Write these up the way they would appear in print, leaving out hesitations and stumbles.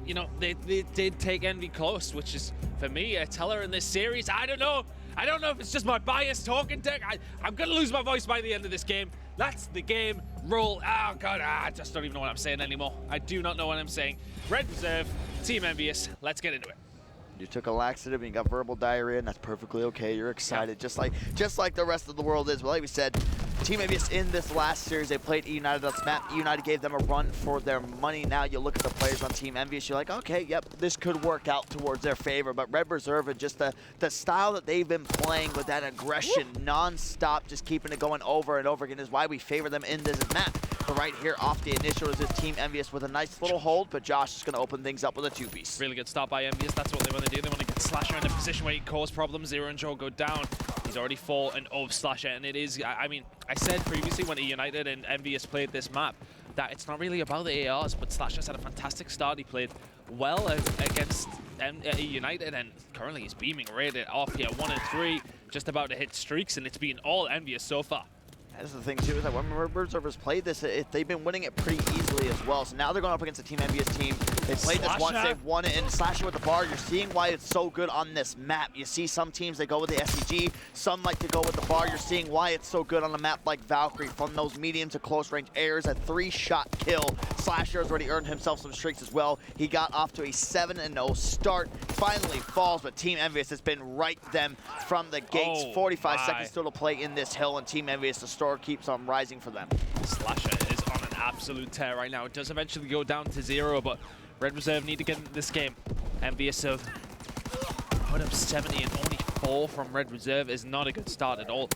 you know, they did take Envy close, which is, for me, a teller in this series. I don't know if it's just my bias talking tech. I'm going to lose my voice by the end of this game. That's the game rule. Oh, God, I just don't even know what I'm saying anymore. I do not know what I'm saying. Red Reserve, Team EnVyUs. Let's get into it. You took a laxative and you got verbal diarrhea, and that's perfectly okay. You're excited, just like the rest of the world is. Well, like we said, Team EnVyUs in this last series, they played E-United on this map. E-United gave them a run for their money. Now you look at the players on Team EnVyUs, you're like, okay, yep, this could work out towards their favor. But Red Reserve and just the style that they've been playing with that aggression non-stop, just keeping it going over and over again is why we favor them in this map. But right here off the initial is this Team EnVyUs with a nice little hold, but Josh is going to open things up with a two-piece. Really good start by EnVyUs. That's what they want to do. They want to get Slasher in a position where he cause problems. Zero and Joe go down. He's already fallen of Slasher, and it is, I mean, I said previously when United and EnVyUs played this map that it's not really about the ARs, but Slasher's had a fantastic start. He played well against United, and currently he's beaming rated off here. 1 and 3, just about to hit streaks, and it's been all EnVyUs so far. That's the thing too, is that when Red Reserve played this, they've been winning it pretty easily as well. So now they're going up against the Team EnVyUs team. They played this once, they've won it, and Slasher with the bar, you're seeing why it's so good on this map. You see some teams, they go with the SCG, some like to go with the bar. You're seeing why it's so good on a map like Valkyrie. From those medium to close range airs, a 3-shot kill. Slasher has already earned himself some streaks as well. He got off to a 7-0 start, finally falls, but Team EnVyUs has been right them from the gates. 45 seconds still to play in this hill, and Team EnVyUs, the store keeps on rising for them. Slasher is on an absolute tear right now. It does eventually go down to 0, but Red Reserve need to get into this game. EnVyUs have put up 70, and only 4 from Red Reserve is not a good start at all.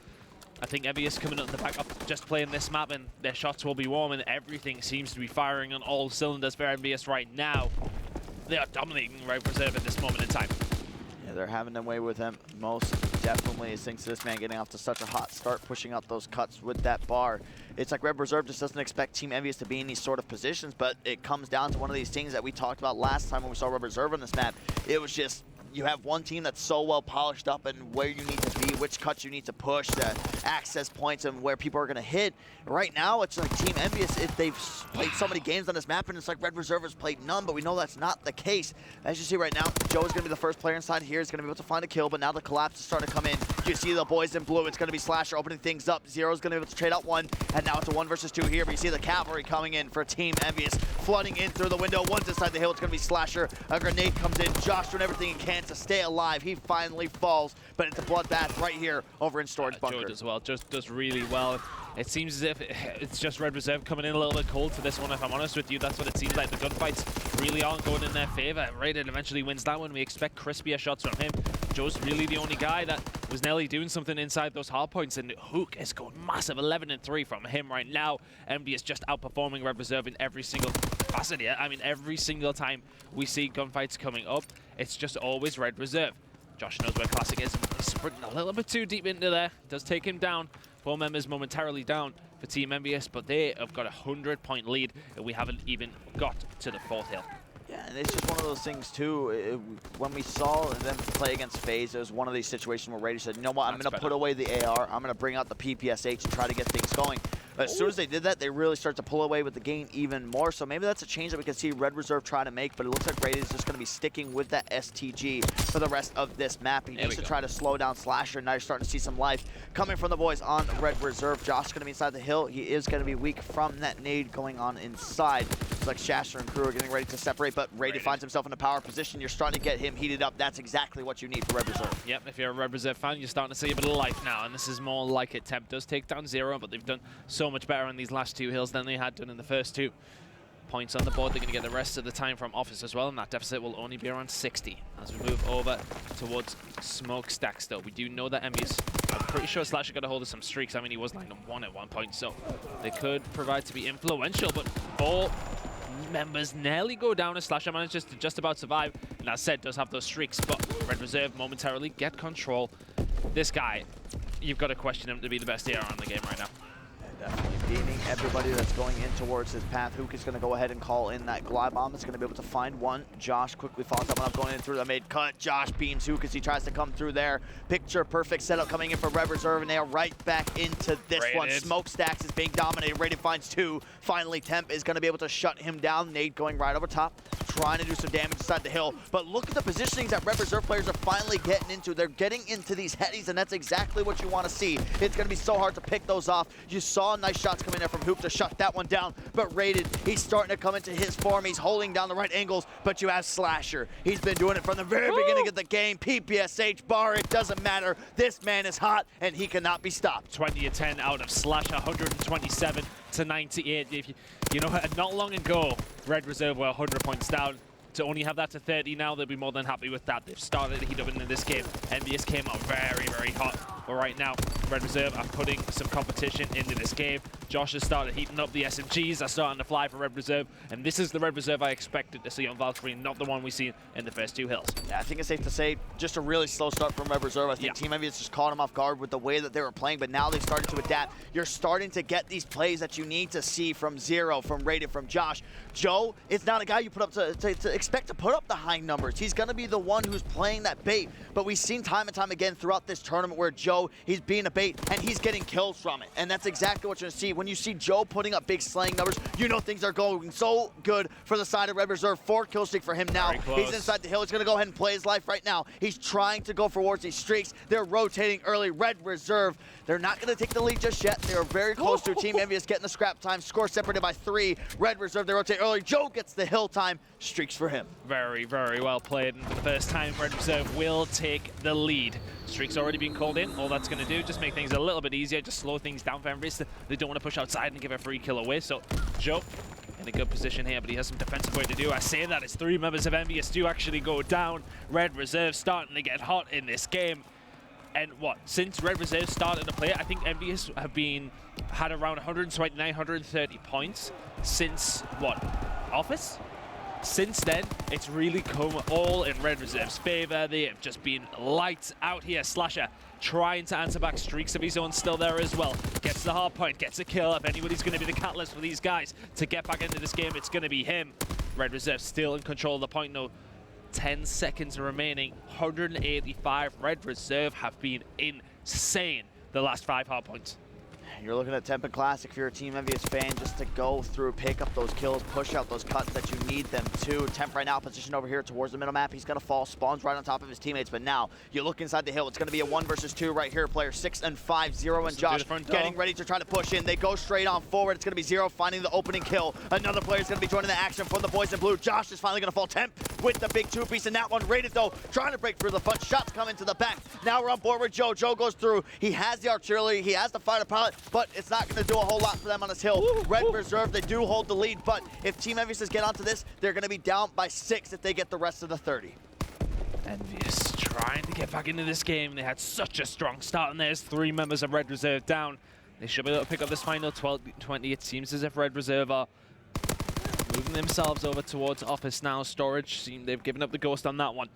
I think EnVyUs coming up in the backup, just playing this map, and their shots will be warm, and everything seems to be firing on all cylinders for EnVyUs right now. They are dominating Red Reserve at this moment in time. Yeah, they're having their way with him most definitely, thanks to this man getting off to such a hot start, pushing out those cuts with that bar. It's like Red Reserve just doesn't expect Team EnVyUs to be in these sort of positions, but it comes down to one of these things that we talked about last time when we saw Red Reserve on this map. It was just, you have one team that's so well polished up and where you need to be, which cuts you need to push, the access points and where people are going to hit. Right now, it's like Team EnVyUs, if they've played so many games on this map, and it's like Red Reserve has played none, but we know that's not the case. As you see right now, Joe is going to be the first player inside here. He's going to be able to find a kill, but now the collapse is starting to come in. You see the boys in blue. It's going to be Slasher opening things up. Zero is going to be able to trade out 1, and now it's a 1 versus 2 here, but you see the cavalry coming in for Team EnVyUs, flooding in through the window. One's inside the hill. It's going to be Slasher. A grenade comes in. Josh doing everything he can to stay alive. He finally falls, but it's a bloodbath right here over in Storage Bunker. Joe as well, just does really well. It seems as if it's just Red Reserve coming in a little bit cold for this one, if I'm honest with you. That's what it seems like. The gunfights really aren't going in their favor. Raiden eventually wins that one. We expect crispier shots from him. Joe's really the only guy that was nearly doing something inside those hard points, and Hook is going massive 11 and 3 from him right now. MD is just outperforming Red Reserve in every single facet. I mean, every single time we see gunfights coming up, it's just always Red Reserve. Josh knows where Classic is, and he's sprinting a little bit too deep into there. Does take him down. 4 members momentarily down for Team EnVyUs, but they have got a 100-point lead, and we haven't even got to the 4th hill. Yeah, and it's just one of those things too. When we saw them play against FaZe, it was one of these situations where Raider said, you know what, I'm going to put away the AR, I'm going to bring out the PPSH and try to get things going. But as soon as they did that, they really start to pull away with the game even more. So maybe that's a change that we can see Red Reserve try to make, but it looks like Raider is just going to be sticking with that STG for the rest of this map. He needs to try to slow down Slasher, and now you're starting to see some life coming from the boys on Red Reserve. Josh is going to be inside the hill. He is going to be weak from that nade going on inside. It's like Shasher and crew are getting ready to separate, but Raider finds himself in a power position. You're starting to get him heated up. That's exactly what you need for Red Reserve. Yep, if you're a Red Reserve fan, you're starting to see a bit of life now, and this is more like it. Temp does take down 0, but they've done so much better on these last 2 hills than they had done in the first 2. Points on the board, they're going to get the rest of the time from Office as well, and that deficit will only be around 60 as we move over towards Smokestacks though. We do know that EnVyUs, I'm pretty sure Slasher got a hold of some streaks. I mean, he was 9-1 at one point, so they could provide to be influential, but 4 members nearly go down as Slasher manages to just about survive, and as said, does have those streaks, but Red Reserve momentarily get control. This guy, you've got to question him to be the best AR on the game right now. Definitely beaming everybody that's going in towards his path. Hook is going to go ahead and call in that glide bomb. It's going to be able to find one. Josh quickly follows that one up, going in through the mid cut. Josh beams Hook as he tries to come through there. Picture perfect setup coming in for Red Reserve, and they are right back into this one. Smokestacks is being dominated. Rated finds two. Finally, Temp is going to be able to shut him down. Nade going right over top, trying to do some damage inside the hill. But look at the positionings that Red Reserve players are finally getting into. They're getting into these headies, and that's exactly what you want to see. It's going to be so hard to pick those off. You saw nice shots coming there from Hoop to shut that one down, but Rated, he's starting to come into his form. He's holding down the right angles, but you have Slasher. He's been doing it from the very beginning of the game. PPSH bar, it doesn't matter. This man is hot, and he cannot be stopped. 20-10 out of Slasher, 127 to 98. If you know, not long ago, Red Reserve were 100 points down. To only have that to 30 now, they'll be more than happy with that. They've started to heat up into this game. EnVyUs came out very, very hot. But right now, Red Reserve are putting some competition into this game. Josh has started heating up. The SMGs are starting to fly for Red Reserve. And this is the Red Reserve I expected to see on Valkyrie, not the one we see in the first two hills. Yeah, I think it's safe to say just a really slow start from Red Reserve. I think Team EnVyUs just caught them off guard with the way that they were playing, but now they've started to adapt. You're starting to get these plays that you need to see from Zero, from Rated, from Josh. Joe is not a guy you put up to expect to put up the high numbers. He's going to be the one who's playing that bait, but we've seen time and time again throughout this tournament where Joe, he's being a bait and he's getting kills from it, and that's exactly what you're going to see. When you see Joe putting up big slaying numbers, you know things are going so good for the side of Red Reserve. 4 kill streak for him now. He's inside the hill. He's going to go ahead and play his life right now. He's trying to go for towards these streaks. They're rotating early. Red Reserve, they're not going to take the lead just yet. They are very close to Team EnVyUs getting the scrap time. Score separated by 3. Red Reserve, they rotate early. Joe gets the hill time. Streaks for him. Very, very well played. And for the first time, Red Reserve will take the lead. Streak's already been called in. All that's going to do, just make things a little bit easier, just slow things down for EnVyUs. They don't want to push outside and give a free kill away. So Joe in a good position here, but he has some defensive work to do. I say that as 3 members of EnVyUs do actually go down. Red Reserve starting to get hot in this game. And what, since Red Reserve started to play, I think EnVyUs have had around 129, 130 points since what, Office? Since then, it's really come all in Red Reserve's favor. They have just been lights out here. Slasher trying to answer back, streaks of his own still there as well. Gets the hard point, gets a kill. If anybody's going to be the catalyst for these guys to get back into this game, it's going to be him. Red Reserve still in control of the point, though. 10 seconds remaining, 185. Red Reserve have been insane the last 5 hard points. You're looking at Temp and Classic if you're a Team EnVyUs fan, just to go through, pick up those kills, push out those cuts that you need them to. Temp right now positioned over here towards the middle map. He's going to fall, spawns right on top of his teammates, but now you look inside the hill. It's going to be a 1 versus 2 right here. Player 6 and 5, Zero and Josh getting ready to try to push in. They go straight on forward. It's going to be Zero finding the opening kill. Another player is going to be joining the action from the boys in blue. Josh is finally going to fall. Temp with the big 2-piece, and that one Rated though, trying to break through the front. Shots coming to the back. Now we're on board with Joe. Joe goes through. He has the artillery. He has the fighter pilot, but it's not going to do a whole lot for them on this hill. Red Reserve, they do hold the lead, but if Team EnVyUs get onto this, they're going to be down by 6 if they get the rest of the 30. EnVyUs trying to get back into this game. They had such a strong start, and there's 3 members of Red Reserve down. They should be able to pick up this final 12-20. It seems as if Red Reserve are moving themselves over towards Office now. Storage, they've given up the ghost on that one.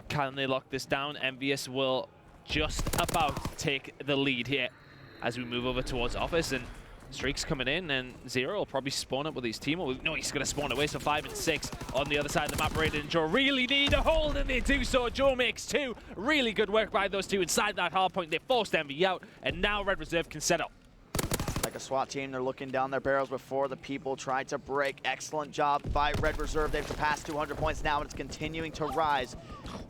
Can they lock this down? EnVyUs will just about take the lead here as we move over towards Office, and Streak's coming in, and Zero will probably spawn up with his team. No, he's going to spawn away, so 5 and 6 on the other side of the map. Raiden and Joe really need a hold, and they do so. Joe makes 2. Really good work by those 2 inside that hard point. They forced EnVy out, and now Red Reserve can set up. Like a SWAT team, they're looking down their barrels before the people try to break. Excellent job by Red Reserve. They've surpassed 200 points now, and it's continuing to rise.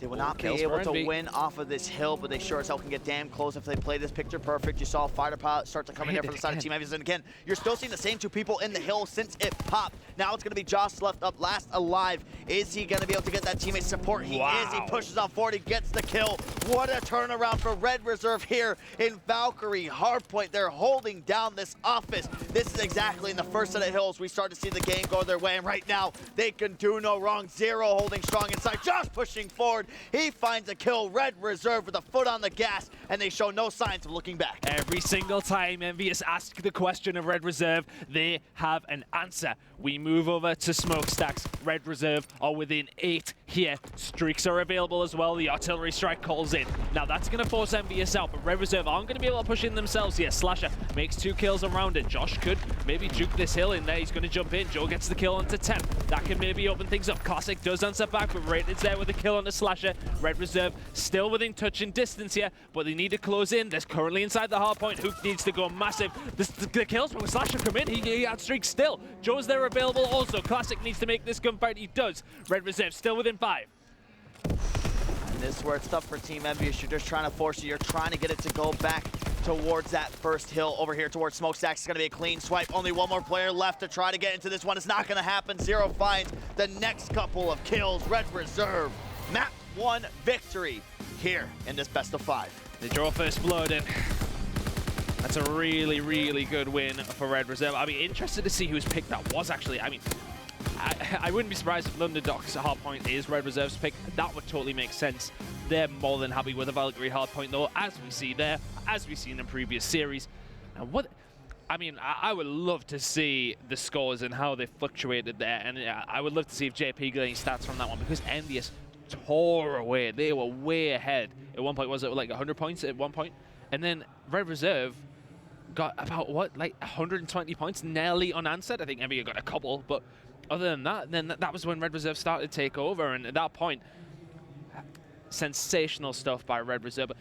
They will not be able to win off of this hill, but they sure as hell can get damn close if they play this picture perfect. You saw fighter pilot start to come in there from the side of Team EnVyUs, and again, you're still seeing the same 2 people in the hill since it popped. Now it's going to be Josh left up last alive. Is he going to be able to get that teammate support? He is. He pushes on forward. He gets the kill. What a turnaround for Red Reserve here in Valkyrie. Hardpoint, they're holding down this Office. This is exactly in the first set of hills we start to see the game go their way, and right now they can do no wrong. Zero holding strong inside. Josh pushing forward. He finds a kill. Red Reserve with a foot on the gas, and they show no signs of looking back. Every single time EnVyUs ask the question of Red Reserve, they have an answer. We move over to Smokestacks. Red Reserve are within 8 here. Streaks are available as well. The artillery strike calls in. Now that's going to force EnVyUs out, but Red Reserve aren't going to be able to push in themselves here. Slasher makes 2 kills. hills around it. Josh could maybe juke this hill in there. He's going to jump in. Joe gets the kill onto Temp. That can maybe open things up. Classic does answer back, but Rated's there with the kill on the Slasher. Red Reserve still within touching distance here, but they need to close in. There's currently inside the hard point. Hook needs to go massive. The kills from Slasher come in. He outstreaks still. Joe's there available also. Classic needs to make this gunfight. He does. Red Reserve still within 5. And this is where it's tough for Team EnVyUs. You're just trying to force it. You're trying to get it to go back towards that first hill over here towards Smokestacks. It's going to be a clean swipe. Only one more player left to try to get into this one. It's not going to happen. Zero finds the next couple of kills. Red Reserve, map 1 victory here in this best of 5. They draw first blood, and that's a really, really good win for Red Reserve. I'd be interested to see whose pick that was, actually. I mean, I wouldn't be surprised if London Docks hardpoint is Red Reserve's pick. That would totally make sense. They're more than happy with the Valkyrie hardpoint, though, as we see there, as we've seen in previous series. And I would love to see the scores and how they fluctuated there, and I would love to see if JP got any stats from that one, because EnVyUs tore away. They were way ahead. At one point, was it like 100 points at one point? And then Red Reserve got about, what, like 120 points, nearly unanswered. I think EnVyUs got a couple, but other than that, then that was when Red Reserve started to take over, and at that point, sensational stuff by Red Reserve. But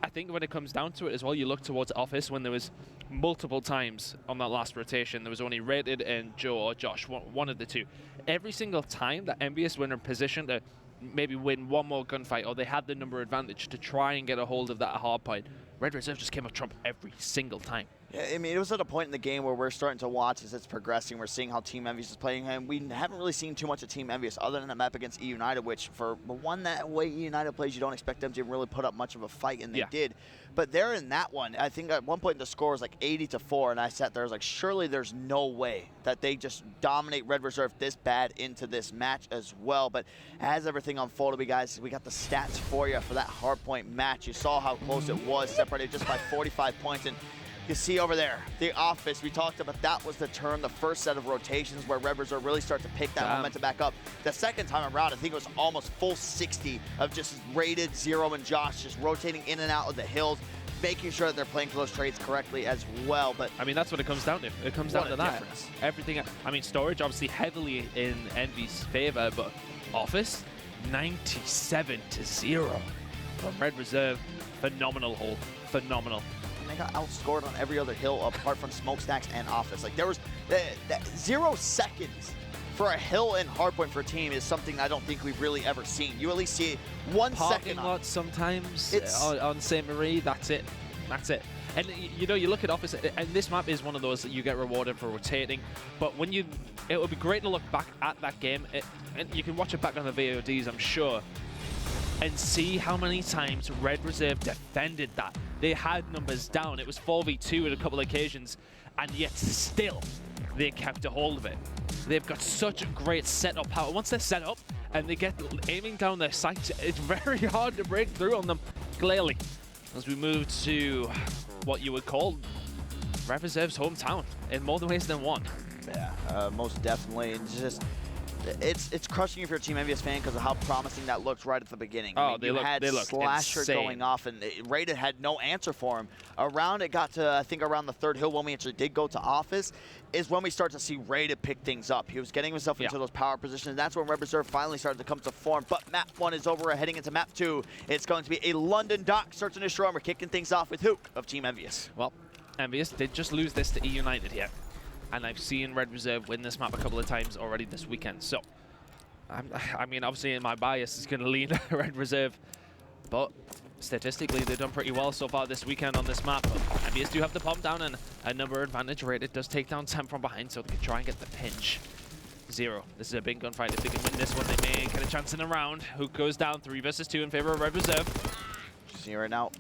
I think when it comes down to it as well, you look towards Office when there was multiple times on that last rotation, there was only Rated and Joe or Josh, one of the two. Every single time that EnVyUs were in a position to maybe win one more gunfight, or they had the number advantage to try and get a hold of that hard point, Red Reserve just came up trump every single time. Yeah, I mean, it was at a point in the game where we're starting to watch as it's progressing. We're seeing how Team EnVyUs is playing, and we haven't really seen too much of Team EnVyUs other than the map against E United, which for the one that way E United plays, you don't expect them to really put up much of a fight, and they did. But they're in that one. I think at one point the score was like 80-4, and I sat there, I was like, surely there's no way that they just dominate Red Reserve this bad into this match as well. But as everything unfolded, we got the stats for you for that hardpoint match. You saw how close it was, separated just by 45 points. And you see over there, the Office, we talked about that was the turn, the first set of rotations where Red Reserve really start to pick that momentum back up. The second time around, I think it was almost full 60 of just Rated, Zero, and Josh just rotating in and out of the hills, making sure that they're playing for those trades correctly as well. But I mean, that's what it comes down to. It comes down to that. Everything, I mean, Storage obviously heavily in EnVy's favor, but Office, 97-0 from Red Reserve. Phenomenal haul, phenomenal. They got outscored on every other hill apart from Smokestacks and Office. Like, there was 0 seconds for a hill and hardpoint for a team is something I don't think we've really ever seen. You at least see 1 second. Parking lot sometimes on St. Marie, that's it. That's it. And you know, you look at Office, and this map is one of those that you get rewarded for rotating. But when it would be great to look back at that game, and you can watch it back on the VODs, I'm sure, and see how many times Red Reserve defended that. They had numbers down. It was 4v2 at a couple of occasions, and yet still they kept a hold of it. They've got such a great setup power. Once they're set up and they get aiming down their sights, it's very hard to break through on them, clearly. As we move to what you would call Red Reserve's hometown in more ways than one. Yeah, most definitely. And just it's crushing if you're a Team EnVyUs fan because of how promising that looked right at the beginning. Oh, I mean, they looked Slasher insane. Going off, and Rated had no answer for him. Around it got to, I think, around the third hill when we actually did go to Office, is when we start to see Rated pick things up. He was getting himself into those power positions, and that's when Red Reserve finally started to come to form. But map 1 is over, heading into map 2. It's going to be a London Docks search and destroy, and we're kicking things off with Hook of Team EnVyUs. Well, EnVyUs did just lose this to E United here, and I've seen Red Reserve win this map a couple of times already this weekend. So I mean, obviously, my bias is going to lean Red Reserve, but statistically, they've done pretty well so far this weekend on this map. EnVyUs do have the pump down and a number advantage. Rated does take down Temp from behind, so they can try and get the pinch. Zero. This is a big gunfight. If they can win this one, they may get a chance in a round. Hook goes down 3 versus 2 in favor of Red Reserve. You see right now,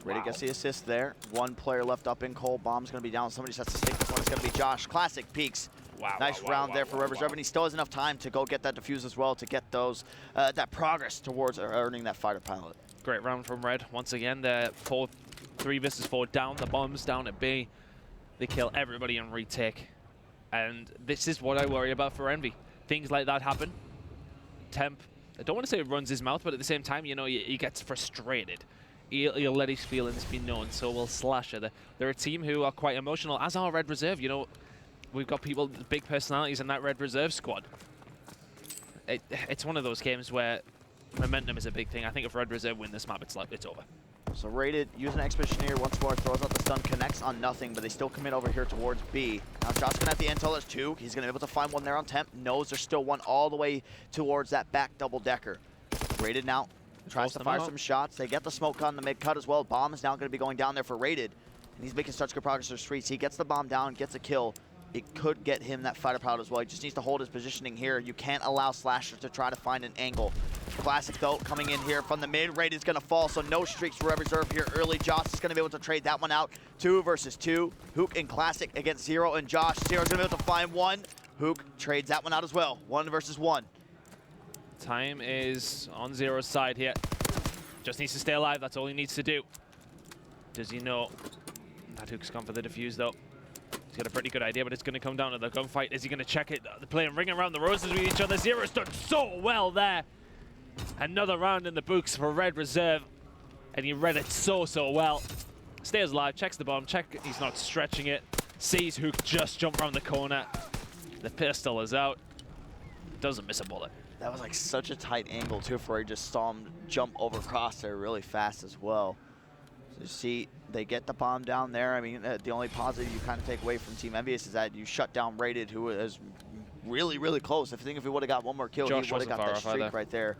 Rated gets the assist there. 1 player left up in Cole. Bomb's going to be down. Somebody just has to stick this one. It's going to be Josh. Classic peaks. Nice round there for Red Reserve, and he still has enough time to go get that defuse as well to get those that progress towards earning that fighter pilot. Great round from Red. Once again, they're 3 versus 4 down. The bomb's down at B. They kill everybody in retake. And this is what I worry about for Envy. Things like that happen. Temp, I don't want to say it runs his mouth, but at the same time, you know, he gets frustrated. he'll let his feelings be known, so will Slasher. They're a team who are quite emotional, as are Red Reserve. You know, we've got people, big personalities in that Red Reserve squad. It's one of those games where momentum is a big thing. I think if Red Reserve win this map, it's over. So Rated using Expeditioneer once more, throws out the stun, connects on nothing, but they still commit over here towards B. Now Josh's gonna have the intel, there's two. He's gonna be able to find one there on Temp. Knows there's still one all the way towards that back double-decker. Rated now tries to fire some shots. They get the smoke on the mid-cut as well. Bomb is now gonna be going down there for Rated. And he's making such good progress to the streets. He gets the bomb down, gets a kill. It could get him that fighter pilot as well. He just needs to hold his positioning here. You can't allow Slasher to try to find an angle. Classic though, coming in here from the mid. Rated is gonna fall, so no streaks for Red Reserve here early. Josh is gonna be able to trade that one out. 2 versus 2. Hook and Classic against Zero and Josh. Zero's gonna be able to find one. Hook trades that one out as well. 1 versus 1. Time is on Zero's side here. Just needs to stay alive, that's all he needs to do. Does he know? That Hook's gone for the defuse though. He's got a pretty good idea, but it's going to come down to the gunfight. Is he going to check it? They're playing ring around the roses with each other. Zero's done so well there. Another round in the books for Red Reserve. And he read it so well. Stays alive, checks the bomb, he's not stretching it. Sees Hook just jump around the corner. The pistol is out. Doesn't miss a bullet. That was like such a tight angle too, for he just saw him jump over across there really fast as well. So you see, they get the bomb down there. I mean, the only positive you kind of take away from Team EnVyUs is that you shut down Rated, who is really close. I think if he would have got one more kill, Josh he would have got that streak right there.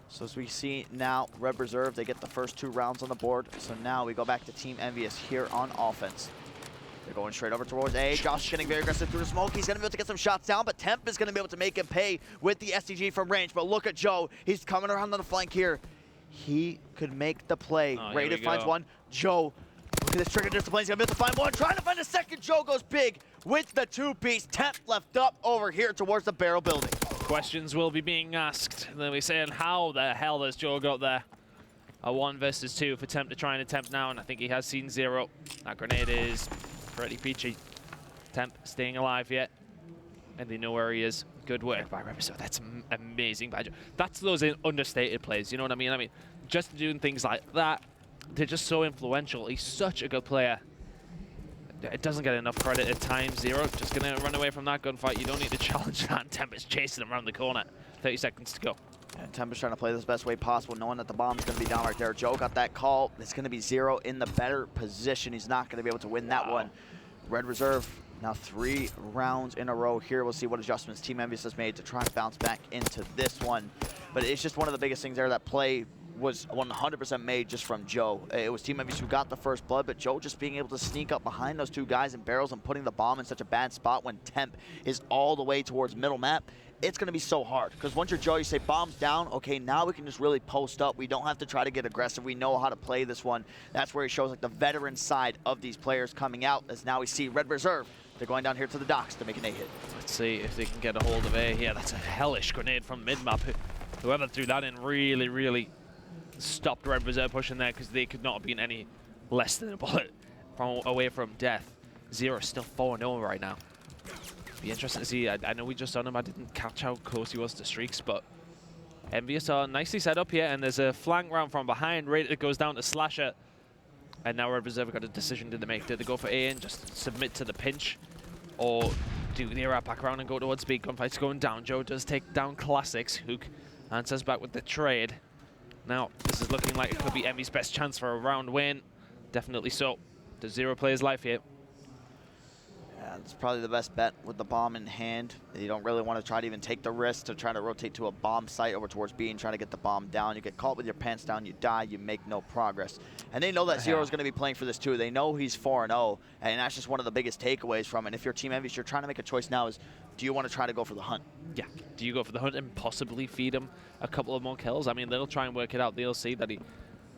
So as we see now, Red Reserve, they get the first 2 rounds on the board. So now we go back to Team EnVyUs here on offense. They're going straight over towards A. Josh is getting very aggressive through the smoke. He's going to be able to get some shots down, but Temp is going to be able to make him pay with the SDG from range. But look at Joe. He's coming around on the flank here. He could make the play. Rated finds one. Joe, look at this trigger discipline. He's going to be able to find one. Trying to find a second. Joe goes big with the 2-piece. Temp left up over here towards the barrel building. Questions will be being asked. They'll be saying, how the hell has Joe got there? A 1 versus 2 for Temp to try and attempt now, and I think he has seen Zero. That grenade is pretty peachy. Temp staying alive yet, and they know where he is. Good work by Red Reserve. That's amazing by Joe. That's those understated plays, you know what I mean? I mean, just doing things like that, they're just so influential. He's such a good player. It doesn't get enough credit at times. Zero just going to run away from that gunfight. You don't need to challenge that. Temp is chasing him around the corner. 30 seconds to go. And Temp is trying to play this the best way possible, knowing that the bomb's going to be down right there. Joe got that call. It's going to be Zero in the better position. He's not going to be able to win that one. Red Reserve, now 3 rounds in a row here. We'll see what adjustments Team EnVyUs has made to try and bounce back into this one. But it's just one of the biggest things there. That play was 100% made just from Joe. It was Team EnVyUs who got the first blood, but Joe just being able to sneak up behind those 2 guys in barrels and putting the bomb in such a bad spot when Temp is all the way towards middle map. It's going to be so hard, because once you're Joe, you say bombs down, okay, now we can just really post up. We don't have to try to get aggressive. We know how to play this one. That's where he shows like the veteran side of these players coming out, as now we see Red Reserve. They're going down here to the docks to make an A hit. Let's see if they can get a hold of A here. That's a hellish grenade from mid-map. Whoever threw that in really stopped Red Reserve pushing there, because they could not have been any less than a bullet away from death. Zero still 4-0 right now. Be interesting to see. I know we just on him. I didn't catch how close he was to streaks, but EnVyUs are nicely set up here, and there's a flank round from behind. Rated goes down to Slasher, and now Red Reserve got a decision to make. Did they go for A and just submit to the pinch, or do the air back around and go towards B? Gunfight's going down. Joe does take down Classics. Hook answers back with the trade. Now this is looking like it could be EnVyUs' best chance for a round win. Definitely so. Does Zero play his life here? Yeah, it's probably the best bet with the bomb in hand. You don't really want to try to even take the risk to try to rotate to a bomb site over towards B and try to get the bomb down. You get caught with your pants down, you die, you make no progress. And they know that Zero is going to be playing for this too. They know he's 4-0, and that's just one of the biggest takeaways from it. And if you're Team EnVyUs, you're trying to make a choice now is, do you want to try to go for the hunt? Yeah. Do you go for the hunt and possibly feed him a couple of more kills? I mean, they'll try and work it out. They'll see that he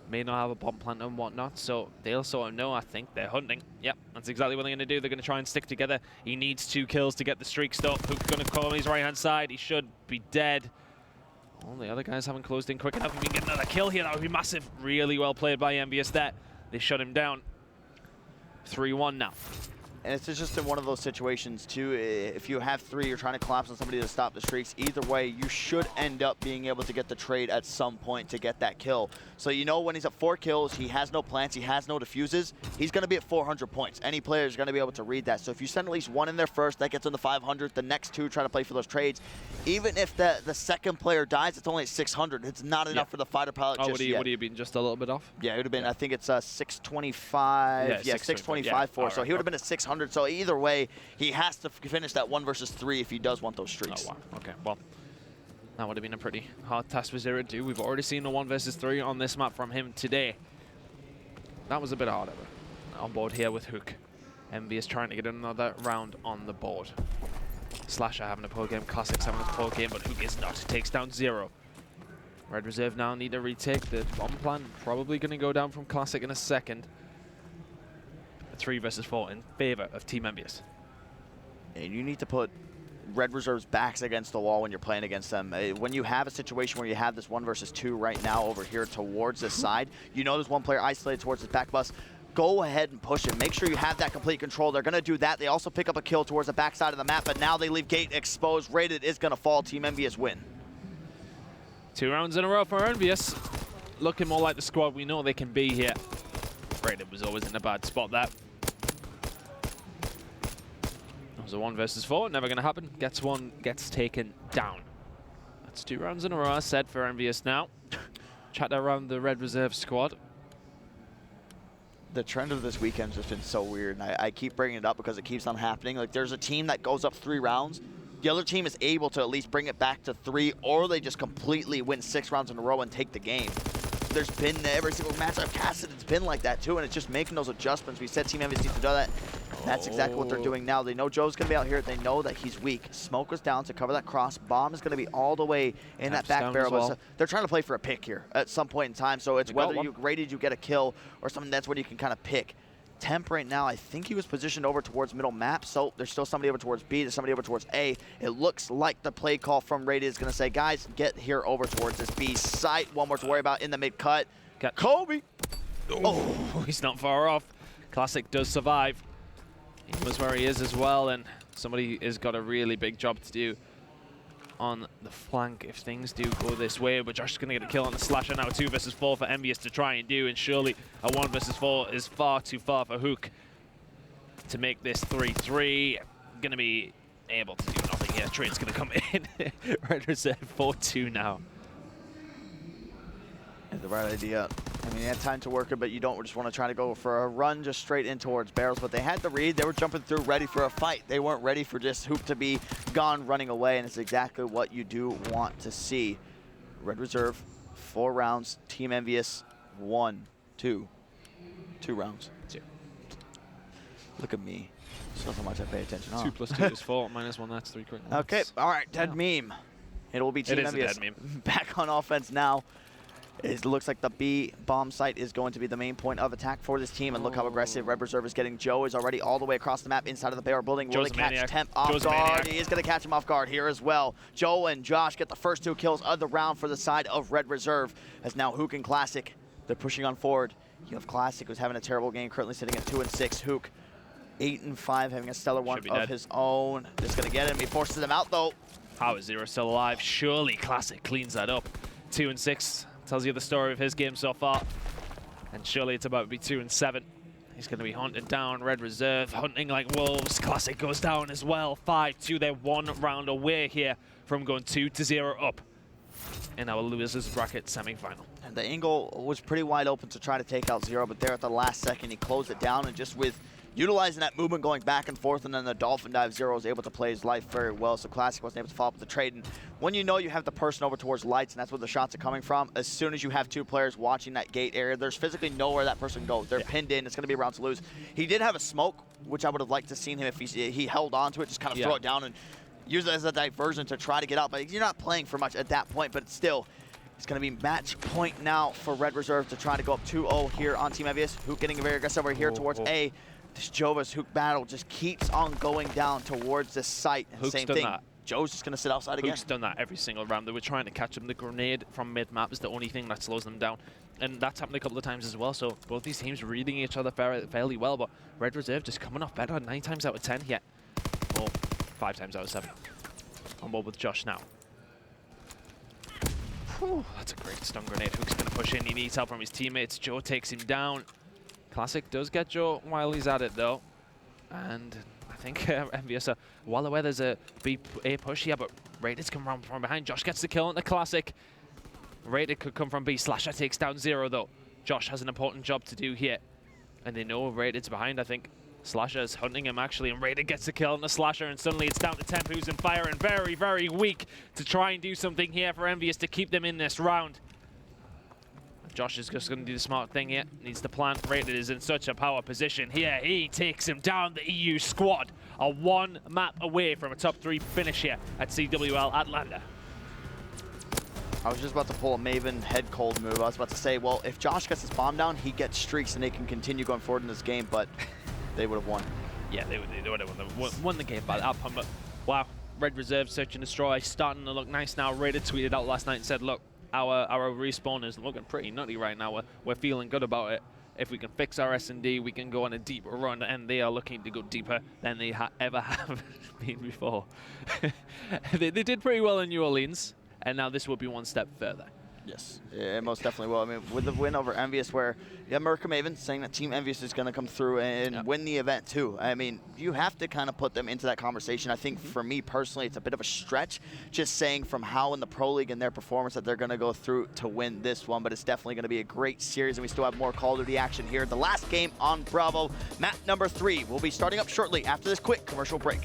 may not have a bomb plant and whatnot, so they'll sort of know. I think they're hunting. Yep, that's exactly what they're going to do. They're going to try and stick together. He needs 2 kills to get the streak stopped. Hook's going to call on his right-hand side. He should be dead. All the other guys haven't closed in quick enough. If we can get another kill here, that would be massive. Really well played by EnVyUs there. They shut him down. 3-1 now. And it's just in one of those situations, too. If you have 3, you're trying to collapse on somebody to stop the streaks. Either way, you should end up being able to get the trade at some point to get that kill. So you know when he's at 4 kills, he has no plants, he has no defuses, he's going to be at 400 points. Any player is going to be able to read that. So if you send at least 1 in there first, that gets him to 500. The next 2 try to play for those trades. Even if the second player dies, it's only at 600. It's not enough for the fighter pilot just yet. Would he have been just a little bit off? Yeah, it would have been, I think it's 625. Yeah, 625 for. So he would have been at 600. So either way, he has to finish that 1 versus 3 if he does want those streaks. Oh, wow. Okay, well, that would have been a pretty hard task for Zero to do. We've already seen a 1 versus 3 on this map from him today. That was a bit harder. On board here with Hook. EnVyUs trying to get another round on the board. Slasher having a poor game, Classics having a poor game, but Hook is not. Takes down Zero. Red Reserve now need to retake the bomb plan. Probably going to go down from Classic in a second. 3 versus 4 in favor of Team EnVyUs. And you need to put Red Reserve's backs against the wall when you're playing against them. When you have a situation where you have this 1 versus 2 right now over here towards this side, you know there's 1 player isolated towards this back bus. Go ahead and push it. Make sure you have that complete control. They're going to do that. They also pick up a kill towards the backside of the map, but now they leave gate exposed. Rated is going to fall. Team EnVyUs win. 2 rounds in a row for EnVyUs. Looking more like the squad we know they can be here. Rated was always in a bad spot there. It was a 1 versus 4, never going to happen. Gets 1, gets taken down. That's 2 rounds in a row, I said, for EnVyUs now. Chat around the Red Reserve squad. The trend of this weekend's just been so weird, and I keep bringing it up because it keeps on happening. Like, there's a team that goes up 3 rounds. The other team is able to at least bring it back to 3, or they just completely win 6 rounds in a row and take the game. There's been every single match I've casted, it's been like that too, and it's just making those adjustments. We said Team EnVyUs needs to do that. That's exactly what they're doing now. They know Joe's going to be out here. They know that he's weak. Smoke was down to cover that cross. Bomb is going to be all the way in that back barrel. Well. They're trying to play for a pick here at some point in time, so it's whether you rated you get a kill or something. That's what you can kind of pick. Temp right now, I think he was positioned over towards middle map, so there's still somebody over towards B, there's somebody over towards A. It looks like the play call from Rated is going to say, guys, get here over towards this B site. 1 more to worry about in the mid cut. Got Kobe. Oh, he's not far off. Classic does survive. He knows where he is as well, and somebody has got a really big job to do on the flank if things do go this way. But Josh is going to get a kill on the Slasher now. 2 versus 4 for EnVyUs to try and do, and surely a 1 versus 4 is far too far for Hook to make this 3-3. Going to be able to do nothing here. Trade's going to come in. Red Reserve 4-2 now. The right idea. I mean, you had time to work it, but you don't just want to try to go for a run just straight in towards barrels. But they had the read. They were jumping through ready for a fight. They weren't ready for just Hoop to be gone running away, and it's exactly what you do want to see. Red Reserve, 4 rounds. Team EnVyUs, 1, 2. 2 rounds. 2. Look at me. There's not so much I pay attention on. 2 plus 2 is 4. Minus 1, that's 3 quick ones. Okay, all right, dead meme. It will be Team EnVyUs back on offense now. It looks like the B bomb site is going to be the main point of attack for this team, and look how aggressive Red Reserve is getting. Joe is already all the way across the map inside of the barrel building. Will they catch Temp off guard? He is going to catch him off guard here as well. Joe and Josh get the first 2 kills of the round for the side of Red Reserve, as now Hook and Classic, they're pushing on forward. You have Classic, who's having a terrible game, currently sitting at 2-6. Hook, 8-5, having a stellar one of his own. Just going to get him. He forces him out, though. How is Zero still alive? Surely Classic cleans that up. 2-6. Tells you the story of his game so far. And surely it's about to be 2-7. He's going to be hunted down. Red Reserve hunting like wolves. Classic goes down as well. 5-2. They're 1 round away here from going 2-0 up in our losers bracket semi-final. And the angle was pretty wide open to try to take out Zero, but there at the last second he closed it down, and just with utilizing that movement going back and forth, and then the dolphin dive, Zero was able to play his life very well, so Classic wasn't able to follow up with the trade. And when you know you have the person over towards lights, and that's where the shots are coming from, as soon as you have 2 players watching that gate area, there's physically nowhere that person goes. They're pinned in. It's going to be a round to lose. He did have a smoke, which I would have liked to seen him if he held on to it, just kind of throw it down and use it as a diversion to try to get out. But you're not playing for much at that point, but still, it's going to be match point now for Red Reserve to try to go up 2-0 here on Team EnVyUs. Hook getting very aggressive over here towards A. This Jova's Hook battle just keeps on going down towards this site. Hook's Same done thing. that Joe's just going to sit outside again. Hook's done that every single round. They were trying to catch him. The grenade from mid-map is the only thing that slows them down. And that's happened a couple of times as well. So both these teams reading each other fairly well. But Red Reserve just coming off better 9 times out of 10 yet. Or 5 times out of 7. On board with Josh now. Whew, that's a great stun grenade. Hook's going to push in. He needs help from his teammates. Joe takes him down. Classic does get Joe while he's at it, though. And I think EnVyUs are well aware there's a B A push here, but Rated come around from behind. Josh gets the kill on the Classic. Rated could come from B. Slasher takes down Zero, though. Josh has an important job to do here. And they know Rated's behind, I think. Slasher's hunting him, actually, and Rated gets the kill on the Slasher, and suddenly it's down to Temp, who's in fire and very, very weak to try and do something here for EnVyUs to keep them in this round. Josh is just going to do the smart thing here. Needs to plant. Rated is in such a power position here. He takes him down. The EU squad are 1 map away from a top 3 finish here at CWL Atlanta. I was just about to pull a Maven head cold move. I was about to say, well, if Josh gets his bomb down, he gets streaks and they can continue going forward in this game, but they would have won. Yeah, they would have won the game by that point, but wow. Red Reserve Search and Destroy starting to look nice now. Rated tweeted out last night and said, look, our respawn is looking pretty nutty right now. We're feeling good about it. If we can fix our S&D, we can go on a deeper run, and they are looking to go deeper than they ever have been before. they did pretty well in New Orleans, and now this will be one step further. Yes, it most definitely will. I mean, with the win over EnVyUs, where you have Merca Maven saying that Team EnVyUs is going to come through and win the event too. I mean, you have to kind of put them into that conversation. I think for me personally, it's a bit of a stretch, just saying from how in the Pro League and their performance that they're going to go through to win this one. But it's definitely going to be a great series, and we still have more Call of Duty action here. The last game on Bravo, map number 3, will be starting up shortly after this quick commercial break.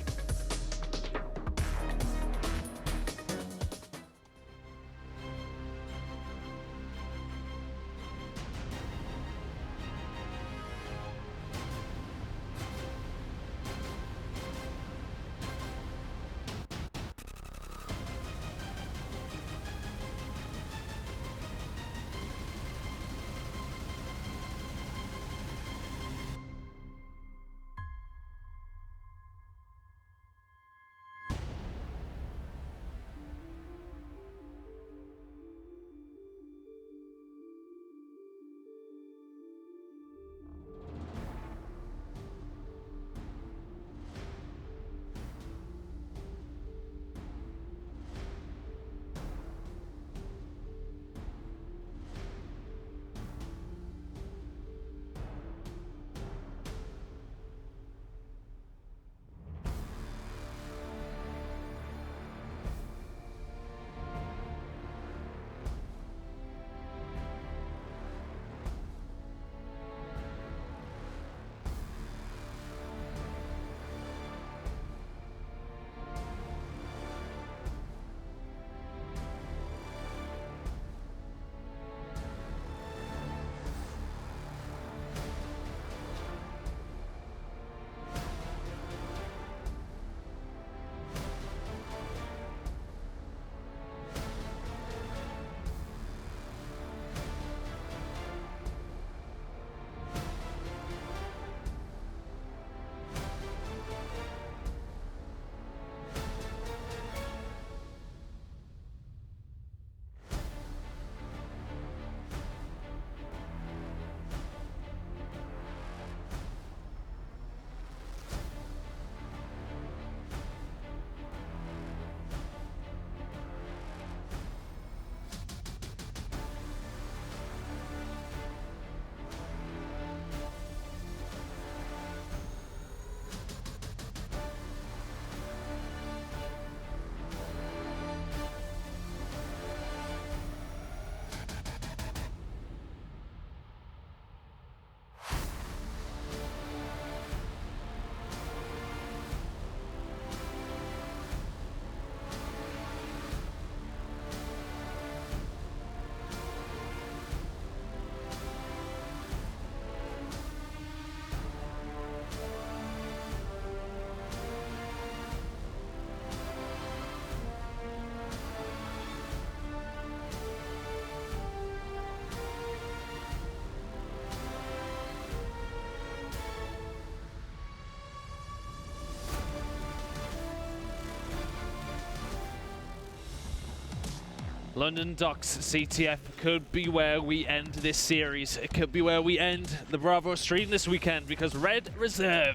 London Docks CTF could be where we end this series. It could be where we end the Bravo stream this weekend because Red Reserve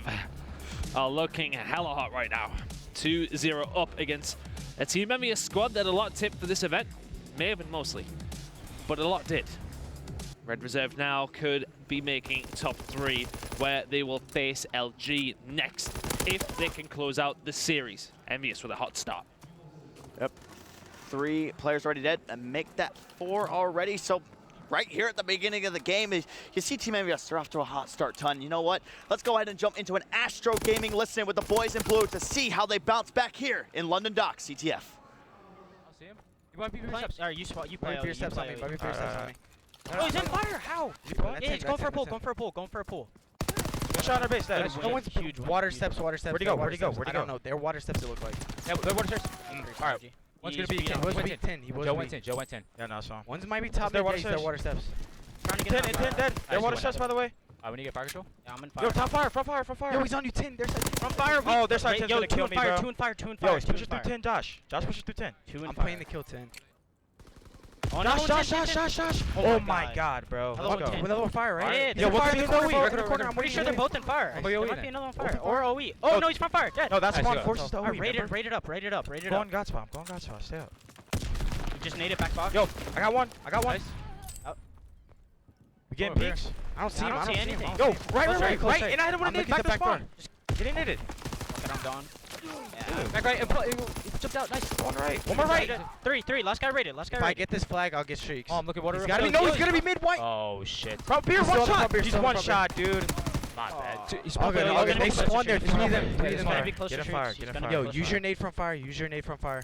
are looking hella hot right now. 2-0 up against a Team EnVyUs squad that a lot tipped for this event. May have been mostly, but a lot did. Red Reserve now could be making top 3 where they will face LG next if they can close out the series. EnVyUs with a hot start. Yep. 3 players already dead and make that 4 already. So right here at the beginning of the game, you see Team EnVyUs, they're off to a hot start ton. You know what? Let's go ahead and jump into an Astro Gaming listen with the boys in blue to see how they bounce back here in London Docks CTF. I'll see him. You want to be your steps? Alright, you play your steps on me. Your steps on me. Oh, he's on fire! How? Yeah, he's going for a pull, going for a pull, going for a pull. Shot on our base, dead. No one's huge. Water steps. Where'd he go? I don't know. They're water steps, it look like. Yeah, they're water steps. Alright. One's gonna be 10. Joe went 10. Joe went 10. Yeah, no, so. One's might be top They're mid, water they're steps. water steps. 10 dead. They're water steps, by the way. We need to get fire control? Yeah, I'm in fire. Yo, top fire, front fire. Yo, he's on you 10. There's from fire. Oh, their side 10's gonna kill me, bro. 2 and fire. Yo, he's pushing through 10, Josh. Josh pushes through 10. I'm playing the kill 10. Oh, Josh. Oh my god, bro. Another one fire, right? Yo, what's the corner? I'm pretty sure they're both in fire. There might be another one fire. Or OE. Oh, no, he's from fire. Dead. No, that's Nice, one go. forces to OE. Rate it up. Go on God spot. Stay up. You just nade it back box. Yo, I got one. Nice. We getting peeks? I don't see anything. Yo, right. And I don't want to nade back the spawn. Just getting knitted. Okay, I'm gone. Back right, and jumped out, nice. One right. One more right. 3. Last guy rated. If I get this flag, I'll get streaks. Oh, I'm looking water. He's gonna be mid white. Oh, shit. Front beer, one shot. He's one shot, dude. Not bad. He's Okay, they spawned there. He's gonna be Get close to him streaks. fire. He's Get him gonna fire. be Yo, close use to your nade from fire.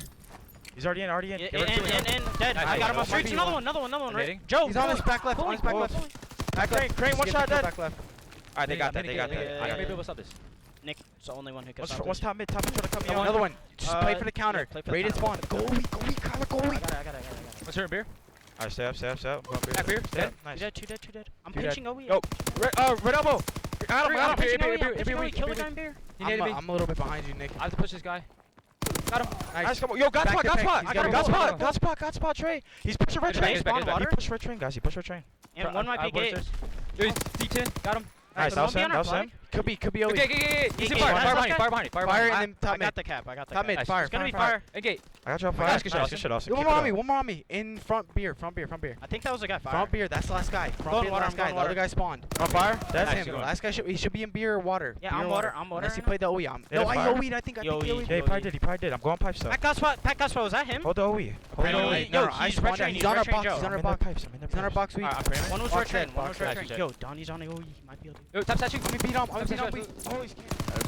He's already in. And dead. I got him on streaks. Another one, right? Nading? Joe, He's on his back left. Crane, one shot dead. Back left. Alright, they got that. I got maybe we'll stop this. Nick, it's the only one who can What's stop what's this. top mid trying to come in. Another one. Just play for the counter. play for the Rated counter. spawn. Go, Kyler, go. I got it. What's her beer? Alright, stay up. Back beer, dead. Nice. Two dead. I'm Two pinching OE. Yo, red elbow. I'm pinching OE. beer. Kill the guy in beer. He needed me. I'm a little bit behind you, Nick. I have to push this guy. Got him. Nice, come on. Yo, got spot. He's Got spot, Trey. He's pushing red train. He's back, He pushed red train, guys. And one might be gate. Yo, he's D10. Got him. Nice, that was him. Could be OE. Okay. He's in Gate, fire. nice, Fire behind. Fire and then I top mid. got the cap. Top mid, Nice. fire. It's gonna be fire. fire. Hey, gate. I got you on fire. Nice, Good shit, Austin. One more on me. In front beer. I think that was a guy fire. Front beer, that's the last guy. Front beer, water, last guy. I'm The other going guy spawned. On fire? That's Nice, him. good Last guy he should be in beer or water. Yeah, Beer I'm or water. Unless he right played the OE. Yeah, No, I fire. OE'd. I think Yo, the he OE. Yeah, he probably did. I'm going pipe stuff. Pat Gaspar, was that him? Hold the OE. Yo, I he's spawned. retrained, He's on our box. Joe. He's on our I'm in their box. pipes. He's on our box. We. One was Box retrained. box red. Yo, Donnie's on the OE. He might be able to. Yo, top statue. Let me beat him. A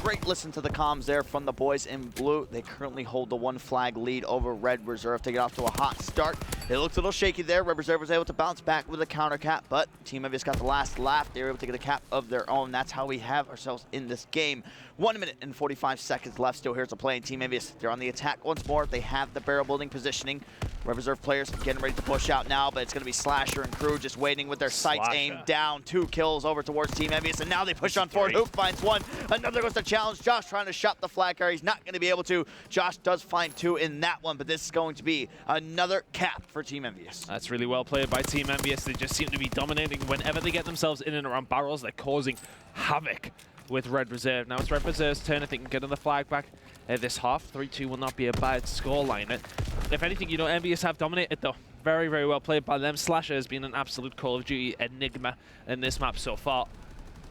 great listen to the comms there from the boys in blue. They currently hold the 1 flag lead over Red Reserve to get off to a hot start. It looked a little shaky there. Red Reserve was able to bounce back with a counter cap, but Team EnVyUs got the last laugh. They were able to get a cap of their own. That's how we have ourselves in this game. 1 minute and 45 seconds left. Still here to play. Team EnVyUs, they're on the attack once more. They have the barrel building positioning. Red Reserve players getting ready to push out now, but it's going to be Slasher and crew just waiting with their sights aimed down. 2 kills over towards Team EnVyUs, and now they push on forward. Hoop finds 1. Another goes to challenge. Josh trying to shot the flag carrier. He's not going to be able to. Josh does find 2 in that one, but this is going to be another cap for Team EnVyUs. That's really well played by Team EnVyUs. They just seem to be dominating. Whenever they get themselves in and around barrels, they're causing havoc with Red Reserve. Now it's Red Reserve's turn. If they can get on the flag back this half, 3-2 will not be a bad scoreline. If anything, you know, EnVyUs have dominated though. Very, very well played by them. Slasher has been an absolute Call of Duty enigma in this map so far.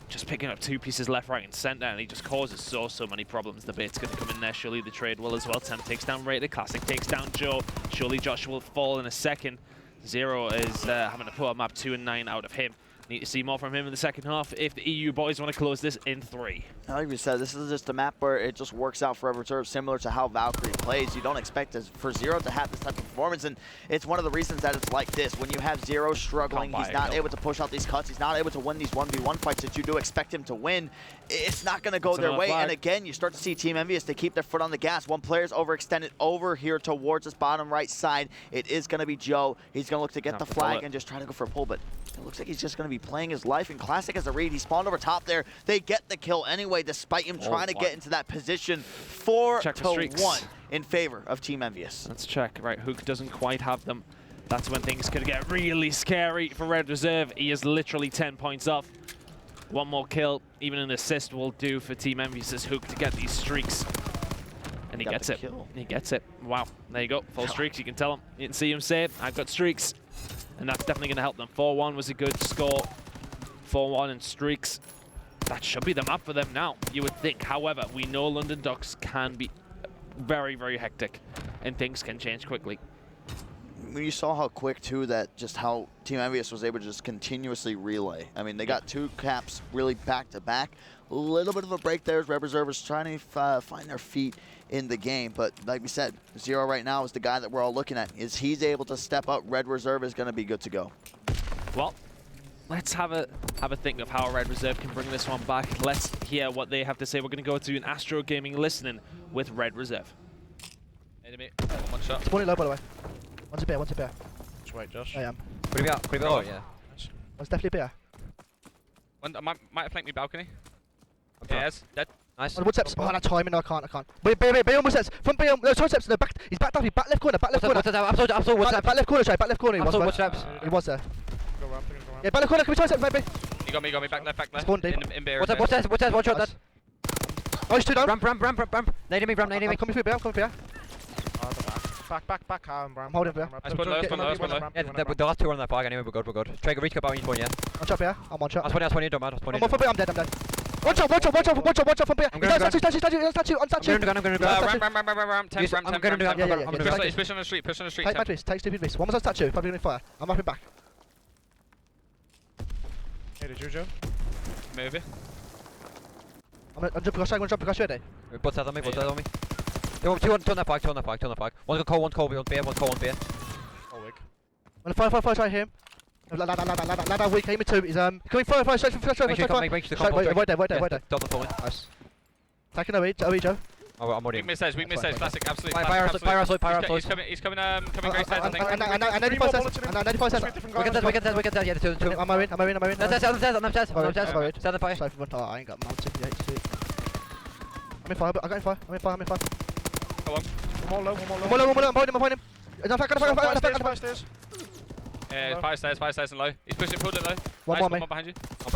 Just picking up 2 pieces left, right, and center, and he just causes so many problems. The bait's going to come in there. Surely the trade will as well. Temp takes down Rated. Classic takes down Joe. Surely Josh will fall in a second. Zero is having to pull a map 2 and 9 out of him. Need to see more from him in the second half if the EU boys want to close this in 3. Like we said, this is just a map where it just works out for Red Reserve, similar to how Valkyrie plays. You don't expect for Zero to have this type of performance, and it's one of the reasons that it's like this. When you have Zero struggling, he's not able to push out these cuts, he's not able to win these 1v1 fights that you do expect him to win. It's not going to go their way, and again, you start to see Team EnVyUs, they keep their foot on the gas. One player's overextended over here towards this bottom right side. It is going to be Joe. He's going to look to get the flag and just try to go for a pull, but it looks like he's just going to be playing his life. And Classic as a read, he spawned over top there. They get the kill anyway, despite him trying to get into that position. 4-1 in favor of Team EnVyUs. Let's check. Right, Hook doesn't quite have them That's when things could get really scary for Red Reserve. He is literally 10 points off. One more kill, even an assist will do for Team EnVyUs' Hook to get these streaks. And he gets it. He gets it. Wow, there you go. Full streaks, you can tell him. You can see him say it. I've got streaks. And that's definitely going to help them. 4-1 was a good score. 4-1 and streaks. That should be the map for them now, you would think. However, we know London Docks can be very, very hectic. And things can change quickly. You saw how quick, too, that just how Team EnVyUs was able to just continuously relay. I mean, they got 2 caps really back-to-back. A little bit of a break there as Red Reserve is trying to find their feet in the game. But like we said, Zero right now is the guy that we're all looking at. Is he's able to step up, Red Reserve is going to be good to go. Well, let's have a think of how Red Reserve can bring this one back. Let's hear what they have to say. We're going to go to an Astro Gaming listening with Red Reserve. Enemy. One shot. It's one low, by the way. One's a beer, one's a beer. Just wait, Josh. I am. Could he be out? Could he be out? Yeah. One's definitely a beer. One might have flanked me balcony. Okay, yes. Dead. Nice. One steps. Oh, that timing, no, I can't. Wait, almost steps. Front B, no, side steps. No, back. He's backed up. He's back left corner. Back left corner. Back left corner, sorry. Back left corner. He was there. He was there. Yeah, back left corner. Can we side steps, maybe? He got me. Back left. Spawn deep. In beer. What's that? One shot, that. Oh, he's 2 down. Ramp. Nading me. I'm coming through beer. Back, Bram. I'm holding beer. I spun low. Yeah, the last 2 are on that flag anyway, we're good. Try to reach up out in point, yeah. One shot beer. I'm one shot. I was 20, don't matter. I'm from beer. I'm dead. One shot from beer. Statue. I'm gonna go. Ram. 10. I'm gonna do that. He's pushing on the street. Take bad risk. Take stupid risk. One was on statue. Probably gonna fire. I'm upping back. Hey, did you, Joe? Maybe. I'm jumping across ready. Both sides on me. Two on that flag. One's cold, one beer. Oh, wig. I'm gonna fire, try him. Lad, weak, aim it 2. He's coming fire, straight. Make sure the combo. Right there. Double pulling. Nice. Taking OE, Joe. Oh, I'm already. Weak mid-size, classic, absolutely. Fire outside. He's coming great sides, I think. And 95 cents. We get that, yeah, the 2. I'm in. That's Stand fire. Sorry for I ain't got mounted yet. I'm in fire. I'm in fire. Go on. One more low. I'm behind him. Fire stairs. Yeah, 5 stairs and low. He's pushing, pulled it low. One Nice, more, one behind you. I'll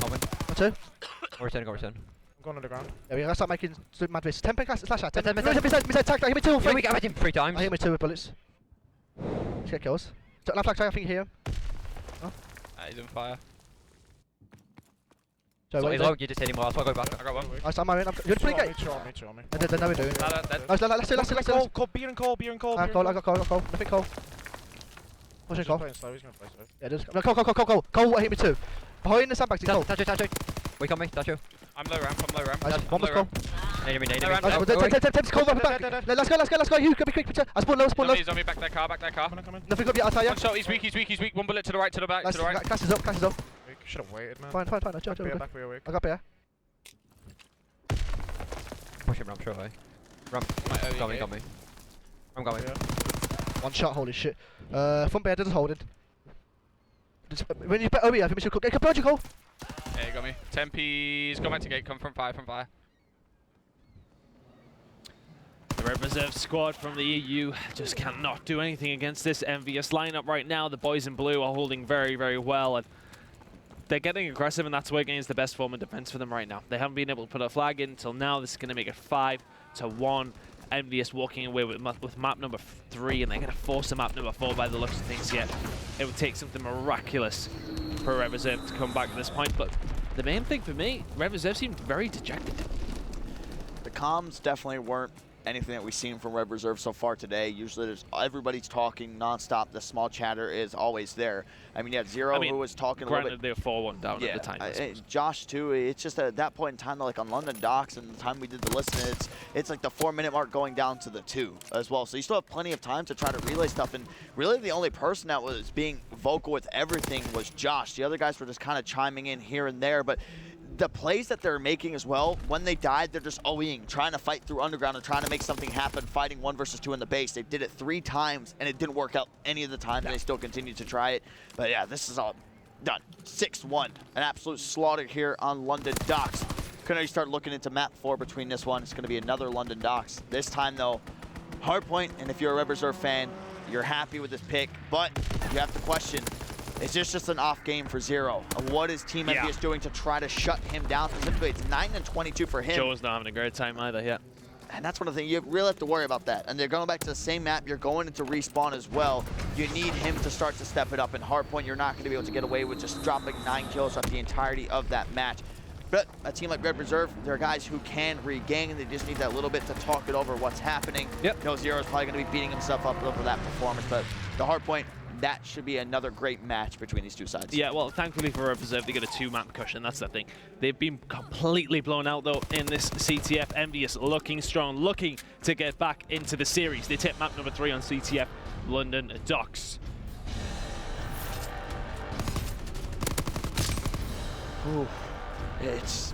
win. 2. Go return. I'm going underground. Yeah, we gotta start making stupid mad risks. 10 pin cast, slash out. 10. Mid- Mid-side, tag, hit me 2 or 3. We got him 3 times. I hit me 2 with bullets. Let's get kills. Left flag tag, I think you hear him. He's on fire. Joe, what He's you low, you just hit him well, so I'll go back. I got one. I'm in. You're playing gate. Show me. No, we're doing. Dead. Nice, let's do. Cold, beer and cold. I got cold. Nothing cold. Pushing cold. He's gonna play slow. Yeah, just. No, cold. Cold, hit me 2. Behind the sandbags, he's cold. Touch. Wait on me, touch you. I'm low ramp. Nice, one was cold. Need me. Temp's cold, back. Let's go. You, go be quick. I spawn low. He's on me, back that car. Come in. Nothing got yet, I'll tell you. One shot, he's weak. One bullet to the right, to the back, to the right. Clash is up. Should have waited, man. Fine. No, Joe. Back beer, wig. I got beer. Push him, ramp, sure, hey. Ramp, got me. I'm going. One shot, holy shit. Front bear, doesn't hold it. When you bet OE, I think we should cook. Get a Cole. Yeah, you got me. Tempe's gone back to gate, come from fire. The Red Reserve squad from the EU just cannot do anything against this EnVyUs lineup right now. The boys in blue are holding very, very well. And they're getting aggressive, and that's working as the best form of defense for them right now. They haven't been able to put a flag in until now. This is going to make it 5-1. EnVyUs walking away with map number 3, and they're going to force a map number 4 by the looks of things yet. It would take something miraculous for Red Reserve to come back to this point, but the main thing for me, Red Reserve seemed very dejected. The comms definitely weren't anything that we've seen from Red Reserve so far today. Usually everybody's talking nonstop. The small chatter is always there. I mean, you had Zero who was talking a little bit. Granted, they were 4-1 down at the time. Josh, too, it's just at that point in time, like on London Docks and the time we did the listen, it's like the 4-minute mark going down to the 2 as well. So you still have plenty of time to try to relay stuff. And really the only person that was being vocal with everything was Josh. The other guys were just kind of chiming in here and there. But the plays that they're making as well, when they died, they're just OEing, trying to fight through underground and trying to make something happen, fighting 1 versus 2 in the base. They did it 3 times, and it didn't work out any of the times, and they still continued to try it. But yeah, this is all done. 6-1, an absolute slaughter here on London Docks. Can already start looking into map 4 between this one. It's going to be another London Docks. This time, though, hardpoint, and if you're a Red Reserve fan, You're happy with this pick, but you have to question, is this just an off game for Zero? What is Team EnVyUs doing to try to shut him down? Specifically, it's 9 and 22 for him. Joe's not having a great time either, yeah. And that's one of the things, you really have to worry about that. And they're going back to the same map, you're going into respawn as well. You need him to start to step it up. In hardpoint, you're not going to be able to get away with just dropping 9 kills throughout the entirety of that match. But a team like Red Reserve, there are guys who can regain, and they just need that little bit to talk it over what's happening. Yep. You know, Zero's probably going to be beating himself up over that performance, but the hardpoint, that should be another great match between these two sides. Yeah, well, thankfully for Red Reserve, they get a 2-map cushion. That's the thing. They've been completely blown out, though, in this CTF. EnVyUs looking strong, looking to get back into the series. They take map number 3 on CTF, London Docks. Ooh. It's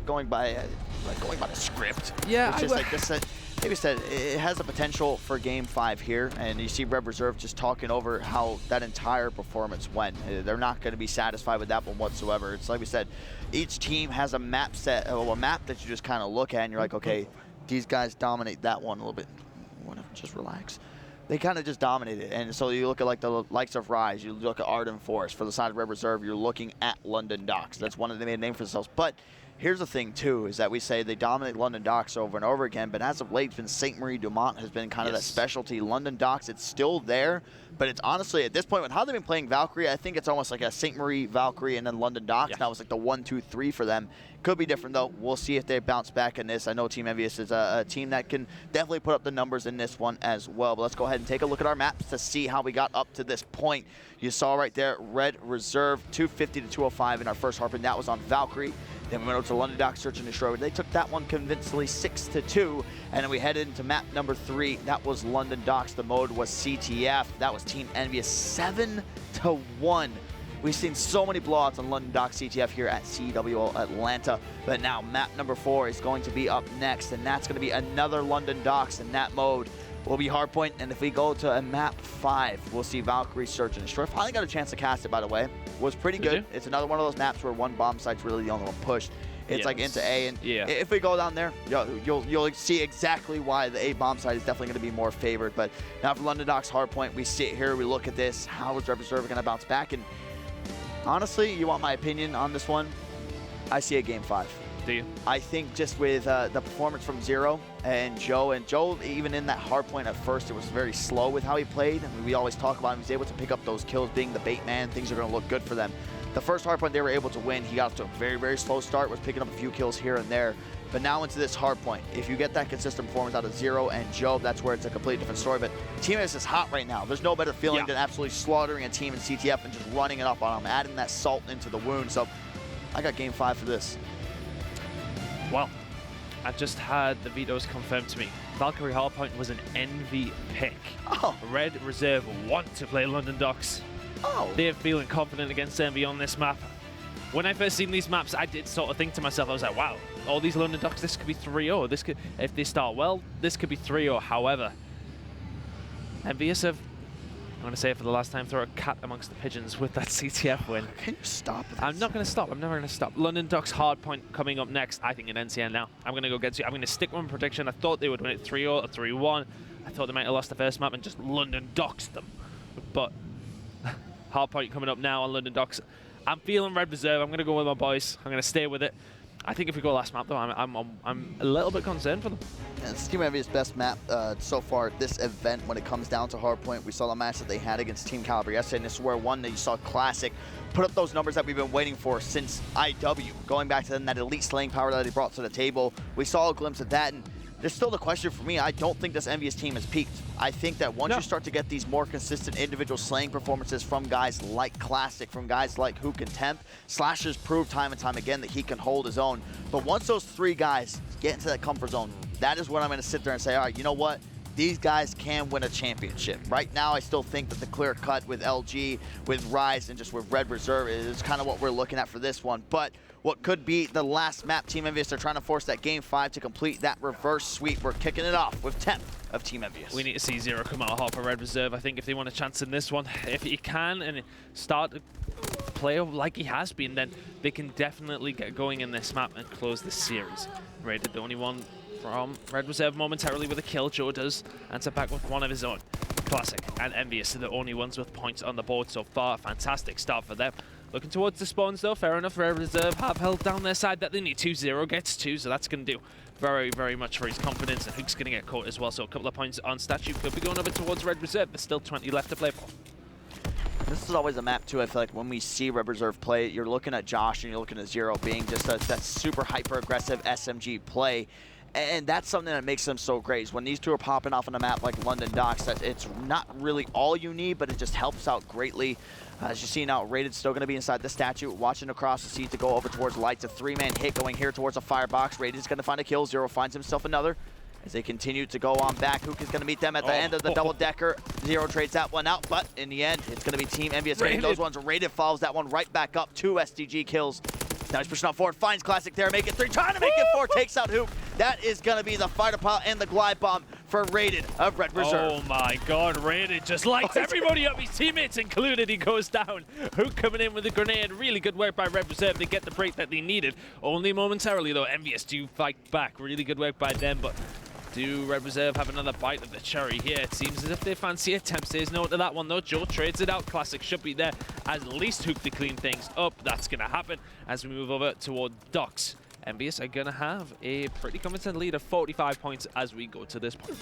going by the script. Yeah, it's just like this. Like I said, it has the potential for Game 5 here, and you see Red Reserve just talking over how that entire performance went. They're not going to be satisfied with that one whatsoever. It's like we said, each team has a map set, a map that you just kind of look at, and you're like, okay, these guys dominate that one a little bit. Just relax. They kind of just dominated, and so you look at like the likes of Rise, you look at Arden Forest. For the side of Red Reserve, you're looking at London Docks. That's one of they made a name for themselves. But here's the thing too, is that we say they dominate London Docks over and over again, but as of late, it's been St. Marie Dumont has been kind of that specialty. London Docks, it's still there, but it's honestly at this point with how they've been playing Valkyrie, I think it's almost like a St. Marie, Valkyrie, and then London Docks. That was like the 1, 2, 3 for them. Could be different though. We'll see if they bounce back in this. I know Team EnVyUs is a team that can definitely put up the numbers in this one as well. But let's go ahead and take a look at our maps to see how we got up to this point. You saw right there, Red Reserve 250 to 205 in our first harpoon. That was on Valkyrie. Then we went over to London Docks Search and Destroy. They took that one convincingly 6-2. And then we headed into map number 3. That was London Docks. The mode was CTF. That was Team EnVyUs 7-1. We've seen so many blowouts on London Docks CTF here at CWL Atlanta. But now map number 4 is going to be up next. And that's going to be another London Docks in that mode. Will be hardpoint, and if we go to a map 5, we'll see Valkyrie Search and Destroy. Finally got a chance to cast it, by the way. Was pretty good. It's another one of those maps where one bomb site's really the only one pushed. It's like into A, and if we go down there, you'll see exactly why the A bomb site is definitely going to be more favored. But now for London Docks hardpoint, we sit here, we look at this. How is Red Reserve going to bounce back? And honestly, you want my opinion on this one? I see a Game 5. Do you? I think just with the performance from Zero and Joe, even in that hardpoint at first, it was very slow with how he played. I mean, we always talk about him. He's able to pick up those kills, being the bait man. Things are going to look good for them. The first hardpoint they were able to win, he got off to a very, very slow start, was picking up a few kills here and there. But now into this hardpoint, if you get that consistent performance out of Zero and Joe, that's where it's a completely different story. But Team EnVyUs is hot right now. There's no better feeling than absolutely slaughtering a team in CTF and just running it up on them, adding that salt into the wound. So I got Game 5 for this. Well, I just had the vetoes confirmed to me. Valkyrie hardpoint was an EnVy pick. Oh. Red Reserve want to play London Docks. Oh. They're feeling confident against EnVy on this map. When I first seen these maps, I did sort of think to myself, I was like, wow, all these London Docks, this could be 3-0. This could, if they start well, this could be 3-0. However, EnVyUs have, I'm going to say it for the last time, throw a cat amongst the pigeons with that CTF win. Can you stop this? I'm not going to stop. I'm never going to stop. London Docks hardpoint coming up next. I think an NCN now. I'm going to go get you. I'm going to stick with my prediction. I thought they would win it 3-0 or 3-1. I thought they might have lost the first map and just London Docks them. But hardpoint coming up now on London Docks. I'm feeling Red Reserve. I'm going to go with my boys. I'm going to stay with it. I think if we go last map, though, I'm a little bit concerned for them. And it's Team EnVyUs' best map so far at this event when it comes down to hardpoint. We saw the match that they had against Team Caliber yesterday, and this is where one that you saw Classic put up those numbers that we've been waiting for since IW. Going back to them, that elite slaying power that they brought to the table. We saw a glimpse of that, and there's still the question for me. I don't think this EnVyUs team has peaked. I think that once you start to get these more consistent individual slaying performances from guys like Classic, from guys like Who Can Temp, Slash has proved time and time again that he can hold his own. But once those 3 guys get into that comfort zone, that is when I'm going to sit there and say, all right, you know what? These guys can win a championship. Right now, I still think that the clear cut with LG, with Rise, and just with Red Reserve is kind of what we're looking at for this one. But what could be the last map, Team EnVyUs, they're trying to force that Game 5 to complete that reverse sweep. We're kicking it off with 10th of Team EnVyUs. We need to see Zero come out hot for Red Reserve, I think, if they want a chance in this one. If he can and start to play like he has been, then they can definitely get going in this map and close this series. Rated the only one from Red Reserve momentarily with a kill. Joe does answer back with one of his own. Classic and EnVyUs are the only ones with points on the board so far. Fantastic start for them. Looking towards the spawns though, fair enough. Red Reserve have held down their side that they need. 2-0 gets 2, so that's going to do very, very much for his confidence. And Hook's going to get caught as well, so a couple of points on Statue could be going over towards Red Reserve. There's still 20 left to play for. This is always a map too. I feel like when we see Red Reserve play, you're looking at Josh and you're looking at Zero being just that super hyper aggressive SMG play. And that's something that makes them so great. Is when these two are popping off on a map like London Docks, that it's not really all you need, but it just helps out greatly. As you see now, Raided's still going to be inside the statue, watching across the sea to go over towards Lights. A 3-man hit going here towards a firebox. Raided's going to find a kill. Zero finds himself another. As they continue to go on back, Hook is going to meet them at the end of the double-decker. Zero trades that one out, but in the end, it's going to be Team EnVyUs getting those ones. Raided follows that one right back up. 2 SDG kills. Now he's pushing on forward, finds Classic there, make it 3, trying to make it 4, takes out Hook. That is going to be the fighter pilot and the glide bomb for Raided of Red Reserve. Oh my god, Raided just lights everybody up, his teammates included. He goes down. Hook coming in with a grenade. Really good work by Red Reserve. They get the break that they needed. Only momentarily though, EnVyUs do fight back. Really good work by them, but do Red Reserve have another bite of the cherry here? It seems as if they fancy it. Temp says no to that one though. Joe trades it out. Classic should be there. At least Hook to clean things up. That's going to happen as we move over toward Docks. EnVyUs are going to have a pretty competent lead of 45 points as we go to this point.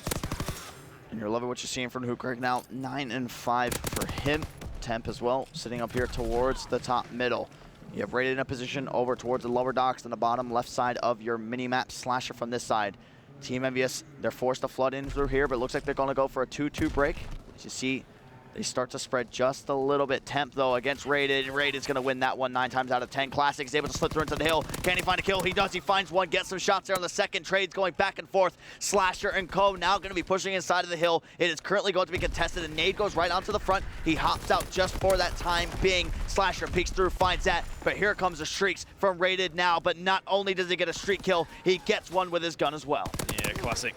And you're loving what you're seeing from Hook right now. 9 and 5 for him. Temp as well, sitting up here towards the top middle. You have Raided in a position over towards the lower docks on the bottom left side of your mini-map. Slasher from this side. Team EnVyUs, they're forced to flood in through here, but it looks like they're going to go for a 2-2 break. As you see, they start to spread just a little bit. Temp, though, against Raided, and Raided's going to win that one 9 times out of 10. Classic is able to slip through into the hill. Can he find a kill? He does. He finds one, gets some shots there on the second. Trades going back and forth. Slasher and Co. now going to be pushing inside of the hill. It is currently going to be contested, and Nade goes right onto the front. He hops out just for that time being. Slasher peeks through, finds that, but here comes the streaks from Raided now. But not only does he get a streak kill, he gets one with his gun as well. Yeah, Classic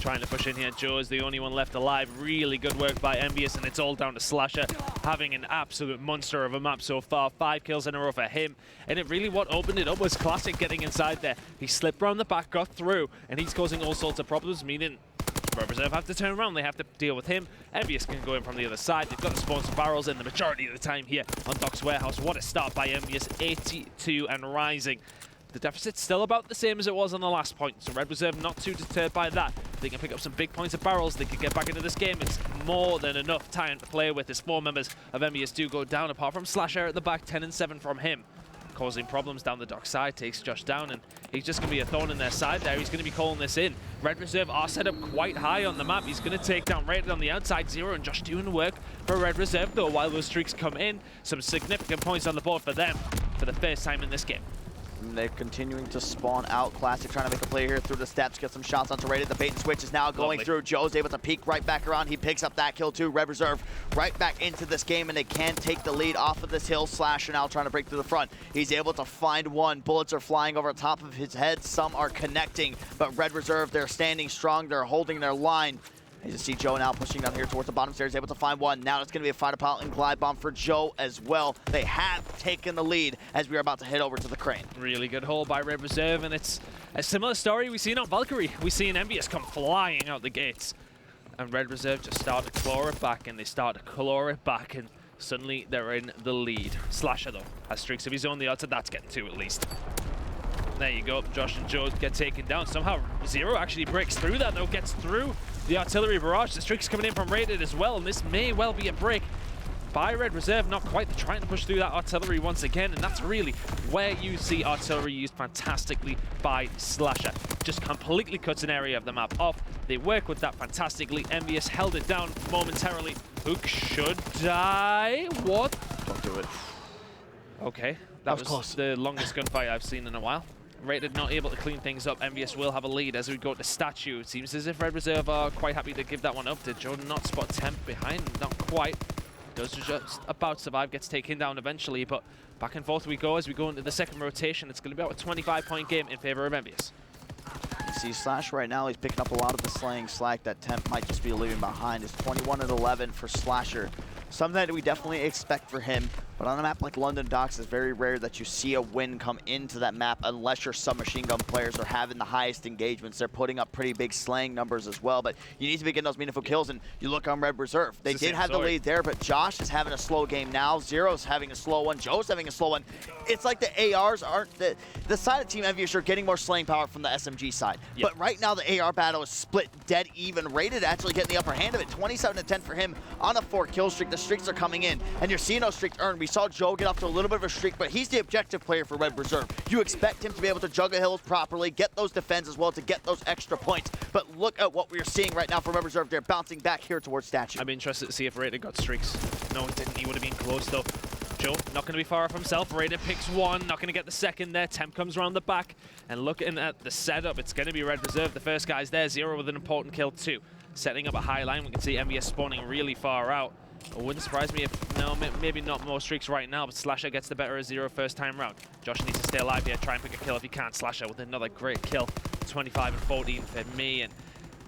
trying to push in here. Joe is the only one left alive. Really good work by EnVyUs, and it's all down to Slasher having an absolute monster of a map so far. 5 kills in a row for him, and it really what opened it up was Classic getting inside there. He slipped around the back, got through, and he's causing all sorts of problems, meaning Red Reserve have to turn around. They have to deal with him. EnVyUs can go in from the other side. They've got the spawns and barrels in the majority of the time here on Docks Warehouse. What a start by EnVyUs, 82 and rising. The deficit's still about the same as it was on the last point, so Red Reserve not too deterred by that. They can pick up some big points of barrels. They can get back into this game. It's more than enough time to play with as 4 members of EnVyUs do go down, apart from Slasher at the back, 10 and 7 from him. Causing problems down the dock side, takes Josh down, and he's just going to be a thorn in their side there. He's going to be calling this in. Red Reserve are set up quite high on the map. He's going to take down Raided on the outside. Zero and Josh doing work for Red Reserve, though, while those streaks come in. Some significant points on the board for them for the first time in this game. And they're continuing to spawn out. Classic trying to make a play here through the steps, get some shots onto Raided. The bait and switch is now going through. Joe's able to peek right back around. He picks up that kill too. Red Reserve right back into this game, and they can take the lead off of this hill. Slasher now trying to break through the front. He's able to find one. Bullets are flying over top of his head. Some are connecting, but Red Reserve, they're standing strong. They're holding their line. You see Joe now pushing down here towards the bottom stairs, able to find one. Now it's going to be a fighter pilot and glide bomb for Joe as well. They have taken the lead as we are about to head over to the crane. Really good haul by Red Reserve, and it's a similar story we've seen on Valkyrie. We've seen EnVyUs come flying out the gates, and Red Reserve just start to claw it back, and they start to claw it back, and suddenly they're in the lead. Slasher, though, has streaks of his own. The odds of that's getting 2 at least. There you go. Josh and Joe get taken down. Somehow Zero actually breaks through that, though, gets through the artillery barrage. The streaks coming in from Raided as well, and this may well be a break by Red Reserve. Not quite. They're trying to push through that artillery once again, and that's really where you see artillery used fantastically by Slasher. Just completely cuts an area of the map off. They work with that fantastically. EnVyUs held it down momentarily. Hook should die. What? Don't do it. Okay, that was the longest gunfight I've seen in a while. Raided not able to clean things up. EnVyUs will have a lead as we go to Statue. It seems as if Red Reserve are quite happy to give that one up. Did Joe not spot Temp behind? Not quite. Does just about survive, gets taken down eventually, but back and forth we go as we go into the second rotation. It's going to be about a 25-point game in favor of EnVyUs. You see Slash right now, he's picking up a lot of the slaying slack that Temp might just be leaving behind. It's 21 and 11 for Slasher. something that we definitely expect for him. But on a map like London Docks, it's very rare that you see a win come into that map unless your submachine gun players are having the highest engagements. They're putting up pretty big slaying numbers as well, but you need to be getting those meaningful kills, and you look on Red Reserve. They did have the lead there, but Josh is having a slow game now. Zero's having a slow one. Joe's having a slow one. It's like the ARs aren't the side of Team EnVyUs are getting more slaying power from the SMG side. But right now the AR battle is split dead even. Rated actually getting the upper hand of it. 27-10 for him on a 4-kill streak. The streaks are coming in, and you're seeing those streaks earned. We saw Joe get off to a little bit of a streak, but he's the objective player for Red Reserve. You expect him to be able to juggle hills properly, get those defends as well to get those extra points. But look at what we're seeing right now from Red Reserve. They're bouncing back here towards Statue. I'd be interested to see if Rated got streaks. No, he didn't. He would have been close though. Joe, not going to be far off himself. Rated picks one, not going to get the second there. Temp comes around the back, and looking at the setup, it's going to be Red Reserve. The first guy's there, Zero with an important kill too. Setting up a high line, we can see EnVyUs spawning really far out. It wouldn't surprise me if, no, maybe not more streaks right now, but Slasher gets the better of Zero first time round. Josh needs to stay alive here, try and pick a kill if he can. Slasher with another great kill, 25 and 14 for me, and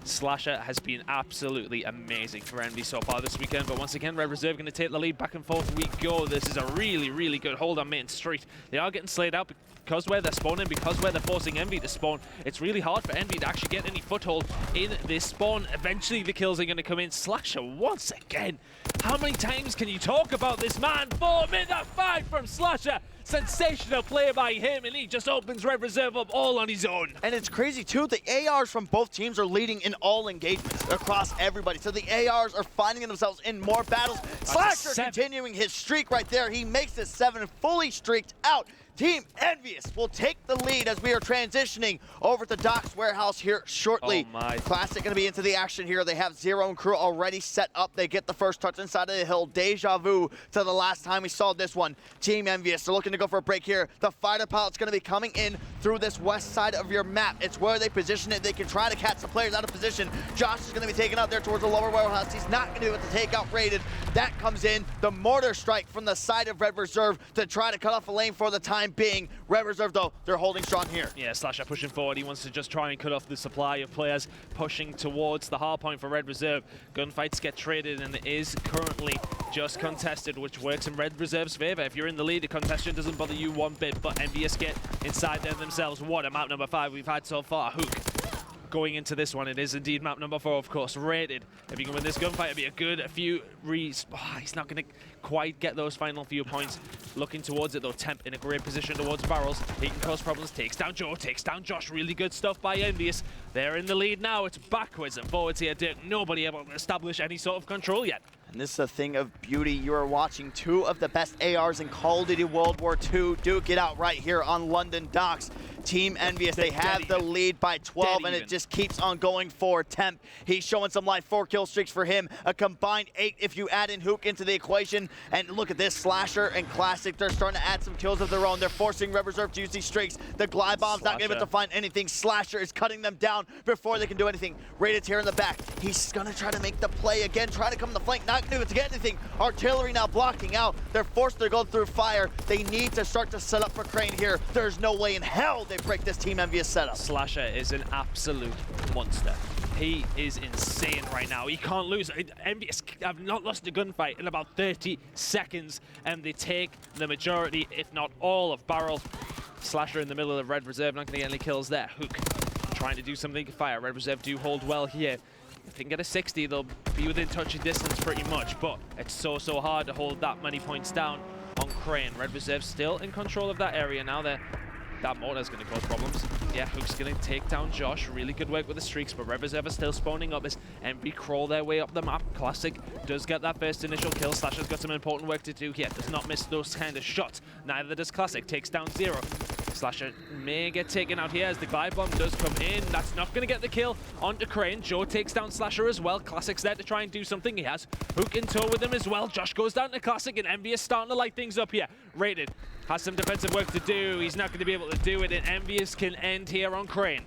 Slasher has been absolutely amazing for Envy so far this weekend, but once again, Red Reserve going to take the lead. Back and forth we go. This is a really, really good hold on Main Street. They are getting slayed out because where they're spawning, because where they're forcing Envy to spawn. It's really hard for Envy to actually get any foothold in this spawn. Eventually, the kills are going to come in. Slasher once again. How many times can you talk about this man? 4 minute 5 from Slasher. Sensational play by him, and he just opens Red Reserve up all on his own. And it's crazy too, the ARs from both teams are leading in all engagements across everybody. So the ARs are finding themselves in more battles. Slasher continuing his streak right there. He makes this 7 fully streaked out. Team EnVyUs will take the lead as we are transitioning over to Docks Warehouse here shortly. Oh my. Classic going to be into the action here. They have Zero and crew already set up. They get the first touch inside of the hill. Deja vu to the last time we saw this one. Team EnVyUs, they're looking to go for a break here. The fighter pilot's going to be coming in through this west side of your map. It's where they position it. They can try to catch the players out of position. Josh is going to be taken out there towards the lower warehouse. He's not going to be able to take out Rated. That comes in. The mortar strike from the side of Red Reserve to try to cut off a lane for the time being. Red Reserve, though, they're holding strong here. Yeah, Slasher pushing forward. He wants to just try and cut off the supply of players pushing towards the hard point for Red Reserve. Gunfights get traded, and it is currently just contested, which works in Red Reserve's favor. If you're in the lead, the contestation doesn't bother you one bit, but EnVyUs get inside them themselves. What a map number 5 we've had so far. Hook. Going into this one, it is indeed map number 4, of course. Rated. If you can win this gunfight, it'll be a good few he's not going to quite get those final few points. Looking towards it, though. Temp in a great position towards barrels. He can cause problems. Takes down Joe. Takes down Josh. Really good stuff by EnVyUs. They're in the lead now. It's backwards and forwards here. Nobody able to establish any sort of control yet. And this is a thing of beauty. You are watching 2 of the best ARs in Call of Duty World War II duke it out right here on London Docks. Team EnVyUs, they have the lead by 12, and it just keeps on going for Temp. He's showing some life. 4 kill streaks for him. A combined 8 if you add in Hook into the equation. And look at this, Slasher and Classic. They're starting to add some kills of their own. They're forcing Red Reserve to use these streaks. The glide bomb's not going to be able to find anything. Slasher is cutting them down before they can do anything. Rated's here in the back. He's going to try to make the play again. Try to come in the flank. Not going to be able to get anything. Artillery now blocking out. They're forced to go through fire. They need to start to set up for Crane here. There's no way in hell they break this Team EnVyUs setup. Slasher is an absolute monster. He is insane right now. He can't lose. EnVyUs have not lost a gunfight in about 30 seconds, and they take the majority, if not all, of barrels. Slasher in the middle of Red Reserve, not going to get any kills there. Hook trying to do something to fire. Red Reserve do hold well here. If they can get a 60, they'll be within touching distance pretty much, but it's so hard to hold that many points down on Crane. Red Reserve still in control of that area now. That mortar's going to cause problems. Yeah, Hook's going to take down Josh. Really good work with the streaks, but Red Reserve are still spawning up as Envy crawl their way up the map. Classic does get that first initial kill. Slasher's got some important work to do here. Does not miss those kind of shots. Neither does Classic. Takes down Zero. Slasher may get taken out here as the glide bomb does come in. That's not going to get the kill onto Crane. Joe takes down Slasher as well. Classic's there to try and do something. He has Hook in tow with him as well. Josh goes down to Classic, and EnVyUs starting to light things up here. Rated has some defensive work to do. He's not going to be able to do it, and EnVyUs can end here on Crane.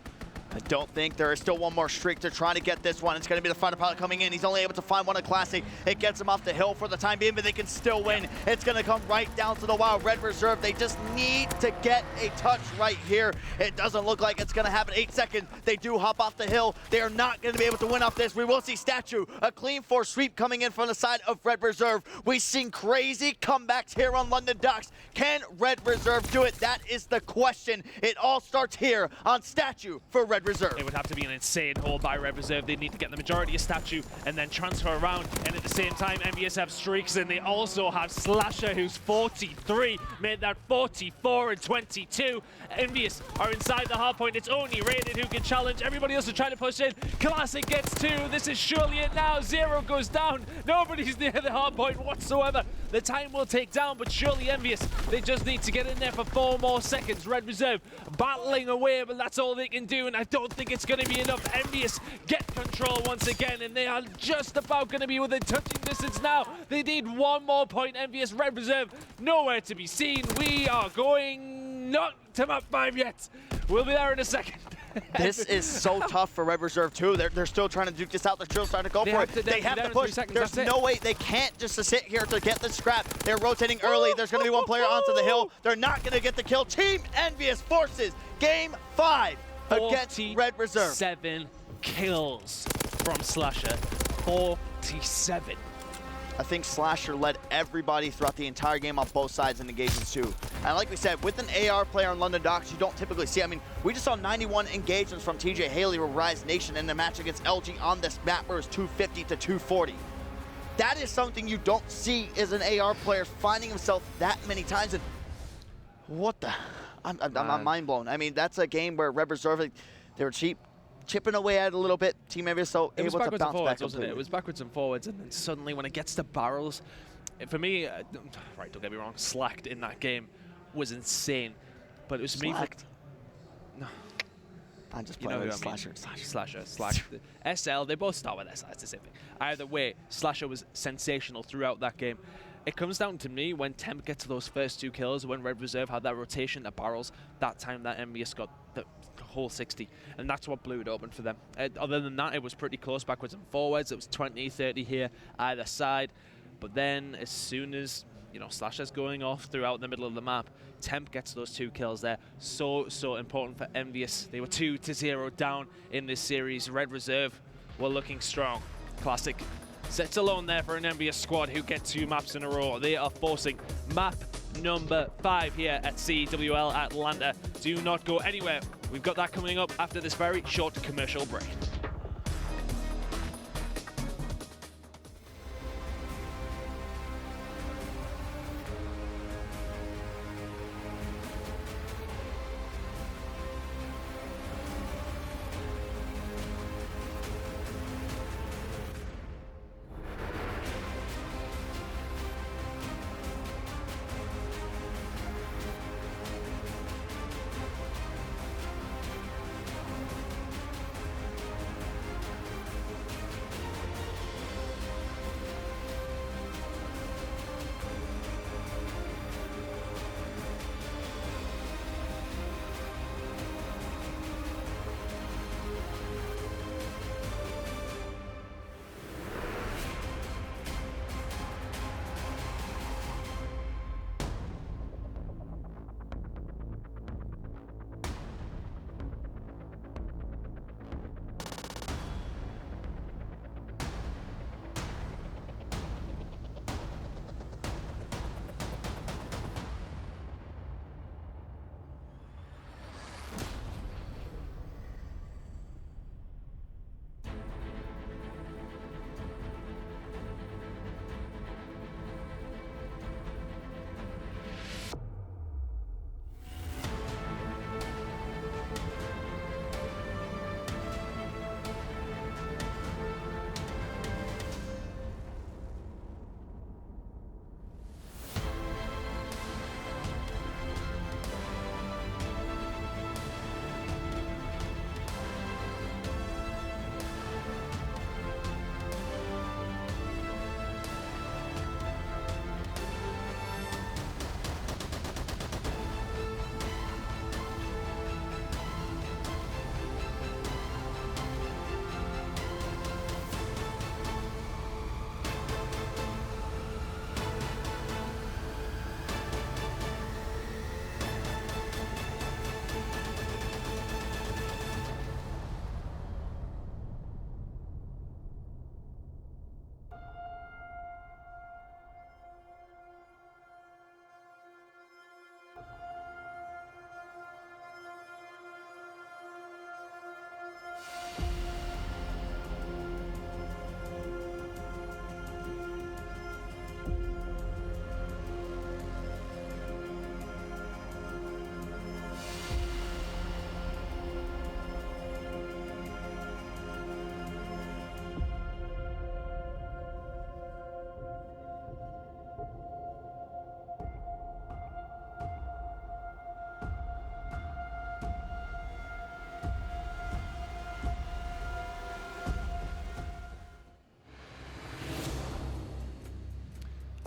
I don't think there is still one more streak. They're trying to get this one. It's going to be the fighter pilot coming in. He's only able to find one at Classic. It gets him off the hill for the time being, but they can still win. It's going to come right down to the wire. Red Reserve, they just need to get a touch right here. It doesn't look like it's going to happen. 8 seconds. They do hop off the hill. They are not going to be able to win off this. We will see Statue, a clean 4 sweep coming in from the side of Red Reserve. We've seen crazy comebacks here on London Docks. Can Red Reserve do it? That is the question. It all starts here on Statue for Red Reserve. It would have to be an insane hold by Red Reserve. They need to get the majority of Statue and then transfer around. And at the same time, EnVyUs have streaks, and they also have Slasher, who's 43, made that 44 and 22. EnVyUs are inside the hard point. It's only Rated who can challenge. Everybody else is trying to push in. Classic gets 2. This is surely it now. 0 goes down. Nobody's near the hard point whatsoever. The time will take down, but surely EnVyUs, they just need to get in there for 4 more seconds. Red Reserve battling away, but that's all they can do, and I don't think it's going to be enough. EnVyUs get control once again, and they are just about going to be within touching distance now. They need 1 more point. EnVyUs, Red Reserve, nowhere to be seen. We are going not to map 5 yet. We'll be there in a second. This is so tough for Red Reserve too. They're still trying to duke this out. They're still starting to go for it. They have to push. There's no way. They can't just sit here to get the scrap. They're rotating early. There's going to be 1 player onto the hill. They're not going to get the kill. Team EnVyUs forces Game 5 against Red Reserve. 7 kills from Slasher. 47. I think Slasher led everybody throughout the entire game on both sides in engagements too. And like we said, with an AR player on London Docks, you don't typically see. I mean, we just saw 91 engagements from TJ Haley with Rise Nation in the match against LG on this map where it was 250 to 240. That is something you don't see as an AR player finding himself that many times. And what the? I'm mind blown. I mean, that's a game where Red Reserve, they were chipping away at it a little bit. Team EnVyUs so able to bounce back wasn't completely. it? It was backwards and forwards, and then suddenly when it gets to barrels, for me, right, don't get me wrong, Slacked in that game was insane, but it was Slacked? No. I'm just You know playing who with I mean. Slasher. Slash. SL, they both start with SL, it's the same thing. Either way, Slasher was sensational throughout that game. It comes down to me when Temp gets those first 2 kills, when Red Reserve had that rotation, the barrels, that time that EnVyUs got the whole 60, and that's what blew it open for them. Other than that, it was pretty close backwards and forwards. It was 20, 30 here, either side. But then as soon as, you know, Slasher's going off throughout the middle of the map, Temp gets those 2 kills there. So important for EnVyUs. They were 2-0 down in this series. Red Reserve were looking strong. Classic sits alone there for an EnVyUs squad who get 2 maps in a row. They are forcing map number 5 here at CWL Atlanta. Do not go anywhere. We've got that coming up after this very short commercial break.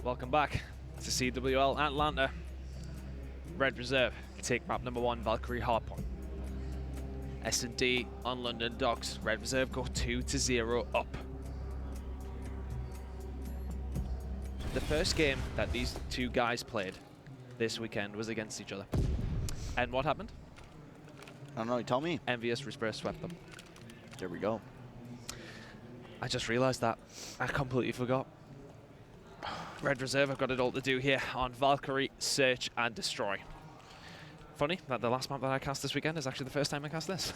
Welcome back to CWL Atlanta. Red Reserve take map number 1, Valkyrie hardpoint. S&D on London Docks. Red Reserve go 2-0 up. The first game that these two guys played this weekend was against each other. And what happened? I don't know, you tell me. EnVyUs reverse swept them. There we go. I just realized that. I completely forgot. Red Reserve have got it all to do here on Valkyrie, Search and Destroy. Funny that the last map that I cast this weekend is actually the first time I cast this.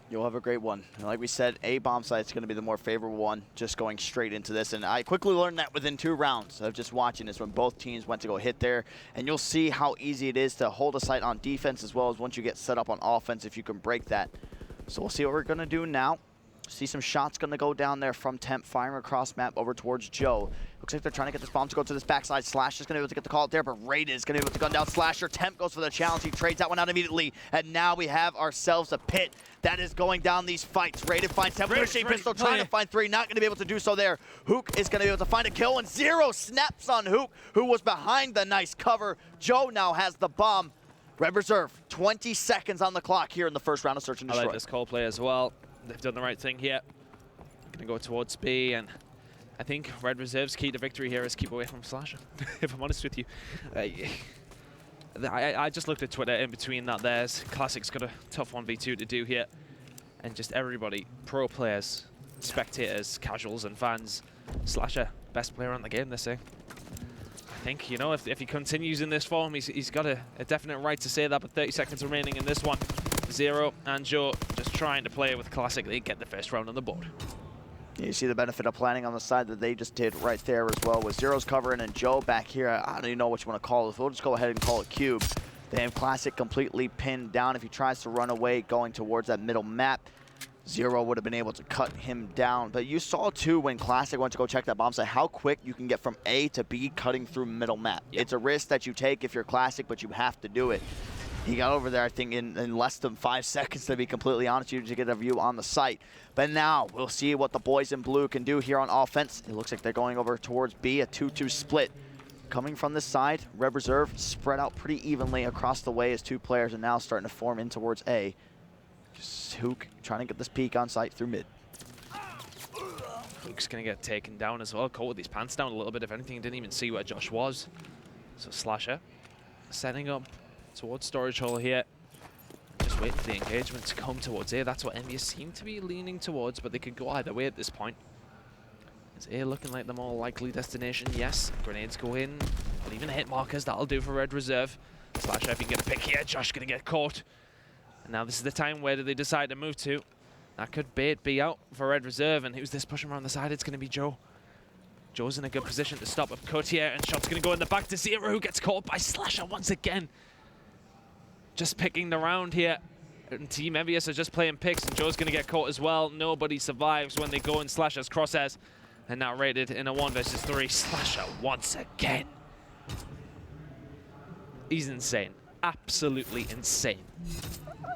You'll have a great one. And like we said, A bomb site's going to be the more favorable one, just going straight into this. And I quickly learned that within 2 rounds of just watching this when both teams went to go hit there. And you'll see how easy it is to hold a site on defense as well as once you get set up on offense if you can break that. So we'll see what we're going to do now. See some shots going to go down there from Temp, firing across map over towards Joe. Looks like they're trying to get this bomb to go to this backside. Slash is going to be able to get the call out there, but Raiden is going to be able to gun down Slasher. Temp goes for the challenge. He trades that one out immediately. And now we have ourselves a pit that is going down these fights. Raiden finds Temp with a machine pistol, trying to find 3. Not going to be able to do so there. Hook is going to be able to find a kill, and 0 snaps on Hook, who was behind the nice cover. Joe now has the bomb. Red Reserve, 20 seconds on the clock here in the first round of Search and Destroy. I like this call play as well. They've done the right thing here. Gonna go towards B, and I think Red Reserve's key to victory here is keep away from Slasher, if I'm honest with you. I just looked at Twitter in between that. There's Classic's got a tough 1v2 to do here, and just everybody, pro players, spectators, casuals and fans, Slasher, best player on the game, they're saying. I think, you know, if he continues in this form, he's got a definite right to say that, but 30 seconds remaining in this one. 0 and Joe just trying to play with Classic. They get the first round on the board. You see the benefit of planning on the side that they just did right there as well, with Zero's covering and Joe back here. I don't even know what you want to call it. We'll just go ahead and call it Cube. They have Classic completely pinned down. If he tries to run away going towards that middle map, Zero would have been able to cut him down. But you saw too when Classic went to go check that bomb site how quick you can get from A to B cutting through middle map. Yep. It's a risk that you take if you're Classic, but you have to do it. He got over there, I think, in less than 5 seconds, to be completely honest with you, to get a view on the site. But now we'll see what the boys in blue can do here on offense. It looks like they're going over towards B, a 2-2 split. Coming from this side, Red Reserve spread out pretty evenly across the way as 2 players are now starting to form in towards A. Just Hook trying to get this peek on site through mid. Hook's going to get taken down as well. Caught with his pants down a little bit. If anything, didn't even see where Josh was. So Slasher setting up towards storage hole here. Just waiting for the engagement to come towards A. That's what EnVyUs seem to be leaning towards, but they could go either way at this point. Is A looking like the more likely destination? Yes. Grenades go in, but even hit markers, that'll do for Red Reserve. Slasher, if he can get a pick here, Josh gonna get caught. And now this is the time where do they decide to move to? That could bait B out for Red Reserve, and who's this pushing around the side? It's gonna be Joe. Joe's in a good position to stop a cut here, and shot's gonna go in the back to Zero, who gets caught by Slasher once again. Just picking the round here. And Team EnVyUs are just playing picks, and Joe's going to get caught as well. Nobody survives when they go in Slasher's crosshairs. And now rated in a 1 versus 3. Slasher once again. He's insane. Absolutely insane.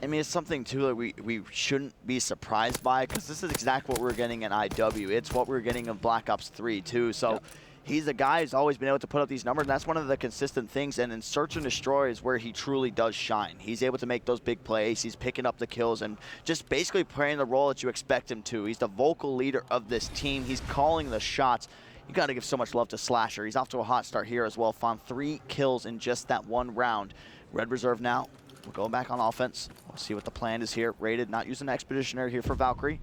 I mean, it's something, too, that we shouldn't be surprised by, because this is exactly what we're getting in IW. It's what we're getting in Black Ops 3, too. So. Yep. He's a guy who's always been able to put up these numbers, and that's one of the consistent things. And in Search and Destroy is where he truly does shine. He's able to make those big plays. He's picking up the kills and just basically playing the role that you expect him to. He's the vocal leader of this team. He's calling the shots. You got to give so much love to Slasher. He's off to a hot start here as well. Found 3 kills in just that 1 round. Red Reserve now. We'll go back on offense. We'll see what the plan is here. Rated, not using Expeditionary here for Valkyrie.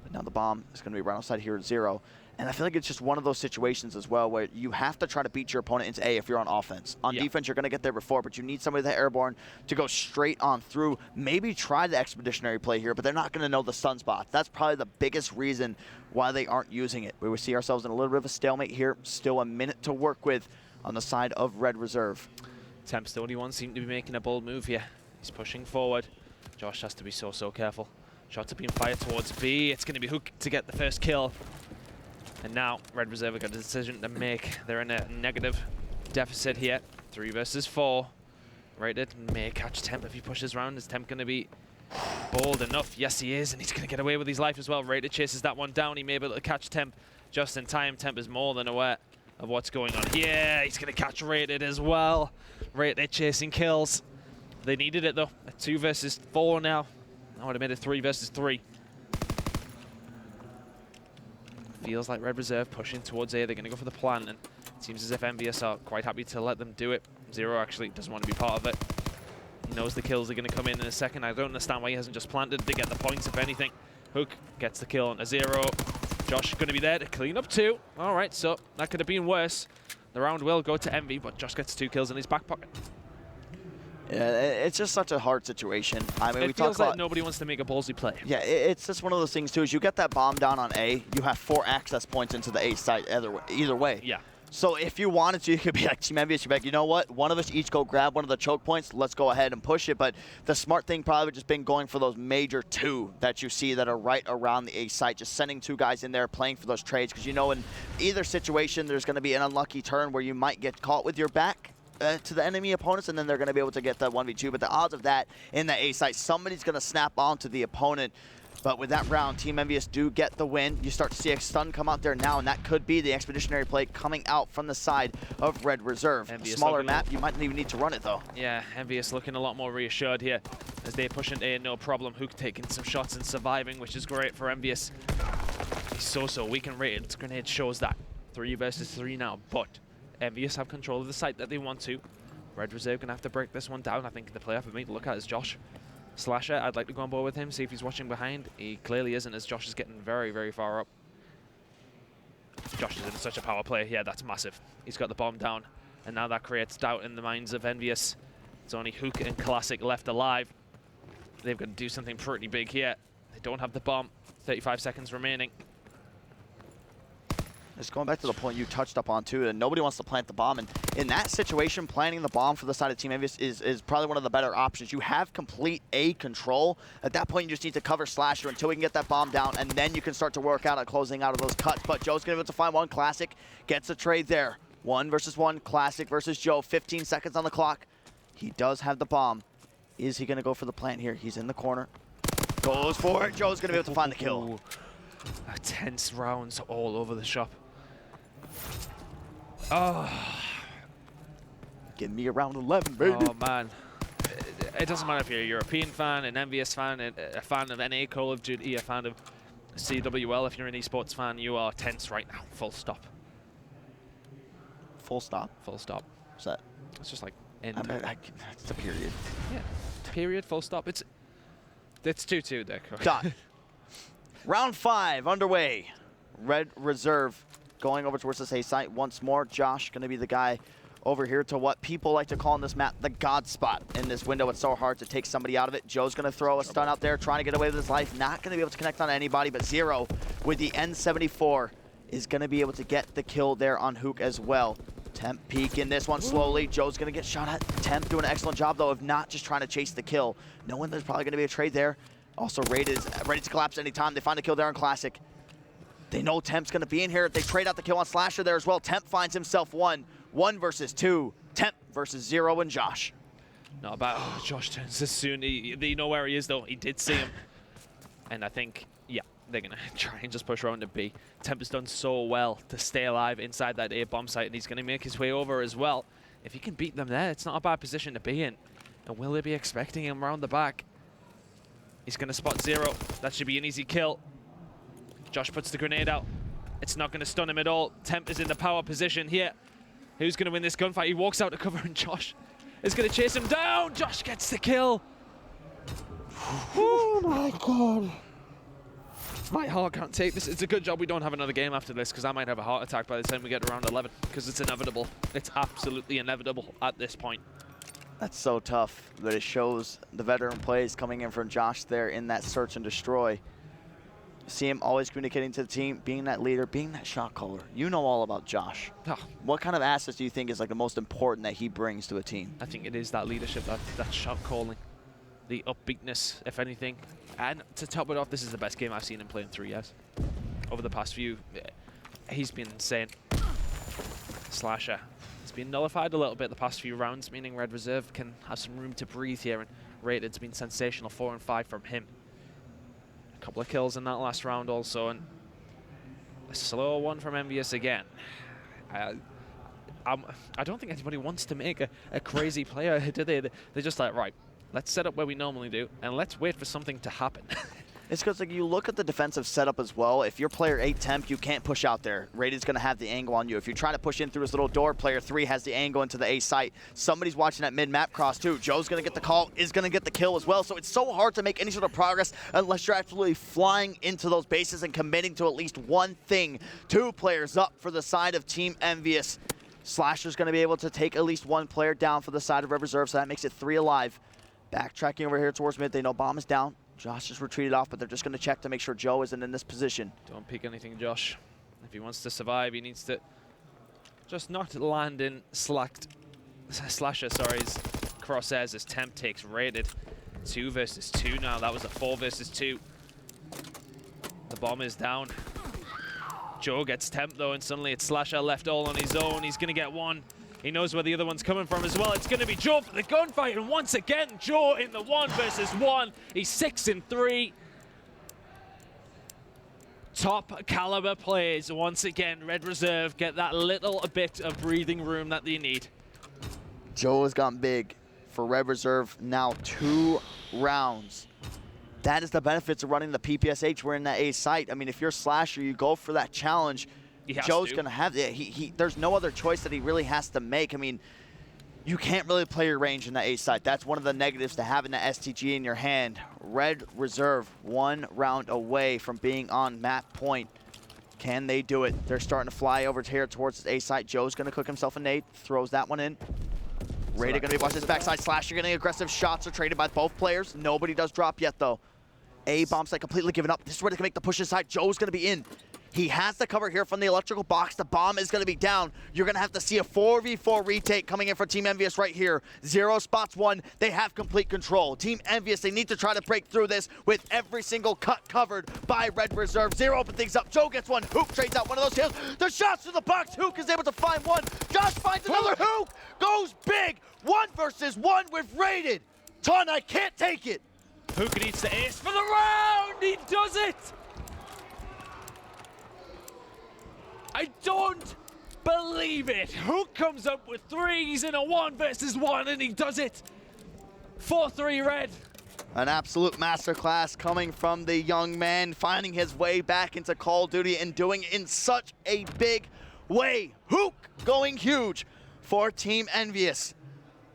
But now the bomb is going to be right outside here at 0. And I feel like it's just one of those situations as well where you have to try to beat your opponent into A if you're on offense. On defense, you're going to get there before, but you need somebody that's airborne to go straight on through. Maybe try the Expeditionary play here, but they're not going to know the sunspot. That's probably the biggest reason why they aren't using it. We will see ourselves in a little bit of a stalemate here. Still a minute to work with on the side of Red Reserve. Temp's the only one seem to be making a bold move here. He's pushing forward. Josh has to be so careful. Shots are being fired towards B. It's going to be Hook to get the first kill. And now Red Reserve have got a decision to make. They're in a negative deficit here. 3 versus 4. Rated may catch Temp if he pushes around. Is Temp going to be bold enough? Yes, he is, and he's going to get away with his life as well. Rated chases that one down. He may be able to catch Temp just in time. Temp is more than aware of what's going on. Yeah, he's going to catch Rated as well. Rated chasing kills. They needed it though. 2 versus 4 now. I would have made it 3 versus 3. Feels like Red Reserve pushing towards A. They're going to go for the plant, and it seems as if EnVyUs are quite happy to let them do it. Zero actually doesn't want to be part of it. He knows the kills are going to come in a second. I don't understand why he hasn't just planted to get the points, if anything. Hook gets the kill on a 0. Josh going to be there to clean up 2. All right, so that could have been worse. The round will go to Envy, but Josh gets 2 kills in his back pocket. Yeah, it's just such a hard situation. I mean, It we feels talk about like nobody wants to make a ballsy play. Yeah, it's just one of those things too. Is you get that bomb down on A, you have 4 access points into the A site either way. Yeah. So if you wanted to, you could be like Team EnVyUs. You'd be like, you know what? One of us each go grab one of the choke points. Let's go ahead and push it. But the smart thing probably would just been going for those major 2 that you see that are right around the A site. Just sending 2 guys in there, playing for those trades. Because you know in either situation, there's going to be an unlucky turn where you might get caught with your back to the enemy opponents, and then they're going to be able to get that 1v2. But the odds of that in the A site, somebody's going to snap onto the opponent. But with that round, Team EnVyUs do get the win. You start to see a stun come out there now, and that could be the expeditionary play coming out from the side of Red Reserve. Smaller map, you might not even need to run it though. Yeah, EnVyUs looking a lot more reassured here as they push into A, no problem. Hook taking some shots and surviving, which is great for EnVyUs. He's so weak and Rated. Grenade shows that. 3 versus 3 now, but EnVyUs have control of the site that they want to. Red Reserve gonna have to break this one down. I think the player for me to look at is Josh. Slasher, I'd like to go on board with him, see if he's watching behind. He clearly isn't, as Josh is getting very far up. Josh is in such a power play. Yeah, that's massive. He's got the bomb down, and now that creates doubt in the minds of EnVyUs. It's only Hook and Classic left alive. They've got to do something pretty big here. They don't have the bomb. 35 seconds remaining. Just going back to the point you touched up on too, and nobody wants to plant the bomb. And in that situation, planting the bomb for the side of Team EnVyUs is probably one of the better options. You have complete A control. At that point, you just need to cover Slasher until we can get that bomb down, and then you can start to work out on closing out of those cuts. But Joe's going to be able to find one. Classic gets a trade there. 1 versus 1, Classic versus Joe. 15 seconds on the clock. He does have the bomb. Is he going to go for the plant here? He's in the corner. Goes for it. Joe's going to be able to find the kill. Tense rounds all over the shop. Oh. Give me around 11, baby. Oh, man. It doesn't matter if you're a European fan, an EnVyUs fan, a fan of NA Call of Duty, a fan of CWL. If you're an esports fan, you are tense right now. Full stop. Full stop? Full stop. What's that? It's just like end. It's the period. Yeah. Period, full stop. It's 2-2 there. Done. Round 5 underway. Red Reserve going over towards this A site once more. Josh going to be the guy over here to what people like to call in this map the God spot. In this window, it's so hard to take somebody out of it. Joe's going to throw a stun out there, trying to get away with his life. Not going to be able to connect on anybody, but Zero with the N74 is going to be able to get the kill there on Hook as well. Temp peeking this one slowly. Joe's going to get shot at. Temp doing an excellent job, though, of not just trying to chase the kill. Knowing there's probably going to be a trade there. Also, Raid is ready to collapse anytime. They find a kill there on Classic. They know Temp's going to be in here. They trade out the kill on Slasher there as well. Temp finds himself 1 versus 2. Temp versus Zero and Josh. Not bad. Oh, Josh turns as soon. They know where he is, though. He did see him. And I think, yeah, they're going to try and just push around to B. Temp has done so well to stay alive inside that A bomb site, and he's going to make his way over as well. If he can beat them there, it's not a bad position to be in. And will they be expecting him around the back? He's going to spot Zero. That should be an easy kill. Josh puts the grenade out. It's not going to stun him at all. Temp is in the power position here. Who's going to win this gunfight? He walks out to cover, and Josh is going to chase him down. Josh gets the kill. Oh my God. My heart can't take this. It's a good job we don't have another game after this, because I might have a heart attack by the time we get to round 11, because it's inevitable. It's absolutely inevitable at this point. That's so tough, but it shows the veteran plays coming in from Josh there in that search and destroy. See him always communicating to the team, being that leader, being that shot caller. You know all about Josh. Oh. What kind of assets do you think is like the most important that he brings to a team? I think it is that leadership, that shot calling, the upbeatness, if anything. And to top it off, this is the best game I've seen him play in 3 years. Over the past few, he's been insane. Slasher. It's been nullified a little bit the past few rounds, meaning Red Reserve can have some room to breathe here, and Rated's been sensational. 4 and 5 from him. A couple of kills in that last round also, and a slow one from EnVyUs again. I don't think anybody wants to make a crazy player, do they? They're just like, right, let's set up where we normally do, and let's wait for something to happen. It's because like you look at the defensive setup as well. If you're player 8 temp, you can't push out there. Raid's going to have the angle on you. If you try to push in through his little door, player 3 has the angle into the A site. Somebody's watching that mid-map cross too. Joe's going to get the call, is going to get the kill as well. So it's so hard to make any sort of progress unless you're absolutely flying into those bases and committing to at least one thing. 2 players up for the side of Team EnVyUs. Slasher's going to be able to take at least 1 player down for the side of Red Reserve, so that makes it 3 alive. Backtracking over here towards mid. They know bomb is down. Josh just retreated off, but they're just going to check to make sure Joe isn't in this position. Don't peek anything, Josh. If he wants to survive, he needs to just not land in Slasher, sorry's crosshairs as Temp takes rated. 2 versus 2 now. That was a 4 versus 2. The bomb is down. Joe gets Temp though, and suddenly it's Slasher left all on his own. He's going to get 1. He knows where the other one's coming from as well. It's going to be Joe for the gunfight, and once again, Joe in the 1 versus 1. He's 6 and 3. Top caliber plays once again. Red Reserve get that little bit of breathing room that they need. Joe has gone big for Red Reserve now 2 rounds. That is the benefits of running the PPSH. We're in that A site. I mean, if you're Slasher, you go for that challenge. Joe's going to have it. There's no other choice that he really has to make. I mean, you can't really play your range in the A site. That's one of the negatives to having the STG in your hand. Red Reserve 1 round away from being on map point. Can they do it? They're starting to fly over here towards the A site. Joe's going to cook himself a nade, throws that one in. Raider going to be watching his backside. Slasher getting aggressive shots are traded by both players. Nobody does drop yet, though. A bomb site completely given up. This is where they can make the push inside. Joe's going to be in. He has the cover here from the electrical box. The bomb is going to be down. You're going to have to see a 4v4 retake coming in for Team EnVyUs right here. 0 spots 1. They have complete control. Team EnVyUs, they need to try to break through this with every single cut covered by Red Reserve. 0 open things up. Joe gets 1. Hook trades out one of those kills. The shots to the box. Hook is able to find 1. Josh finds another. Hook goes big. 1 versus 1 with Raided. Ton, I can't take it. Hook needs the ace for the round. He does it. I don't believe it. Hook comes up with 3s in a 1 versus 1, and he does it. 4-3 Red. An absolute masterclass coming from the young man, finding his way back into Call of Duty and doing it in such a big way. Hook going huge for Team EnVyUs.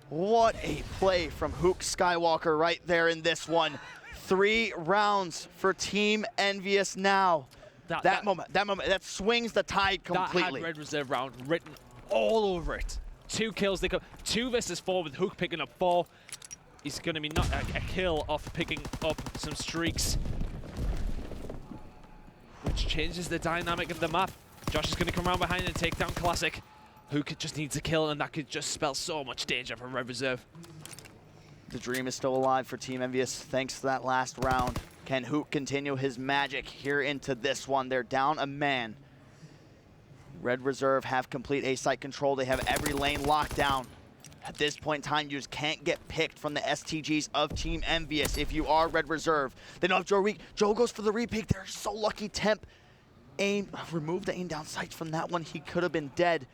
What a play from Hook Skywalker right there in this one. 3 rounds for Team EnVyUs now. That moment, that swings the tide completely. That had Red Reserve round written all over it. 2 kills, they come 2 versus 4 with Hook picking up 4. He's going to be not a kill off picking up some streaks, which changes the dynamic of the map. Josh is going to come around behind and take down Classic. Hook just needs a kill, and that could just spell so much danger for Red Reserve. The dream is still alive for Team EnVyUs thanks to that last round. Can Hook continue his magic here into this one? They're down a man. Red Reserve have complete A site control. They have every lane locked down. At this point in time, you just can't get picked from the STGs of Team EnVyUs if you are Red Reserve. They don't have Joe weak. Joe goes for the repeat. They're so lucky. Temp remove the aim down sights from that one. He could have been dead.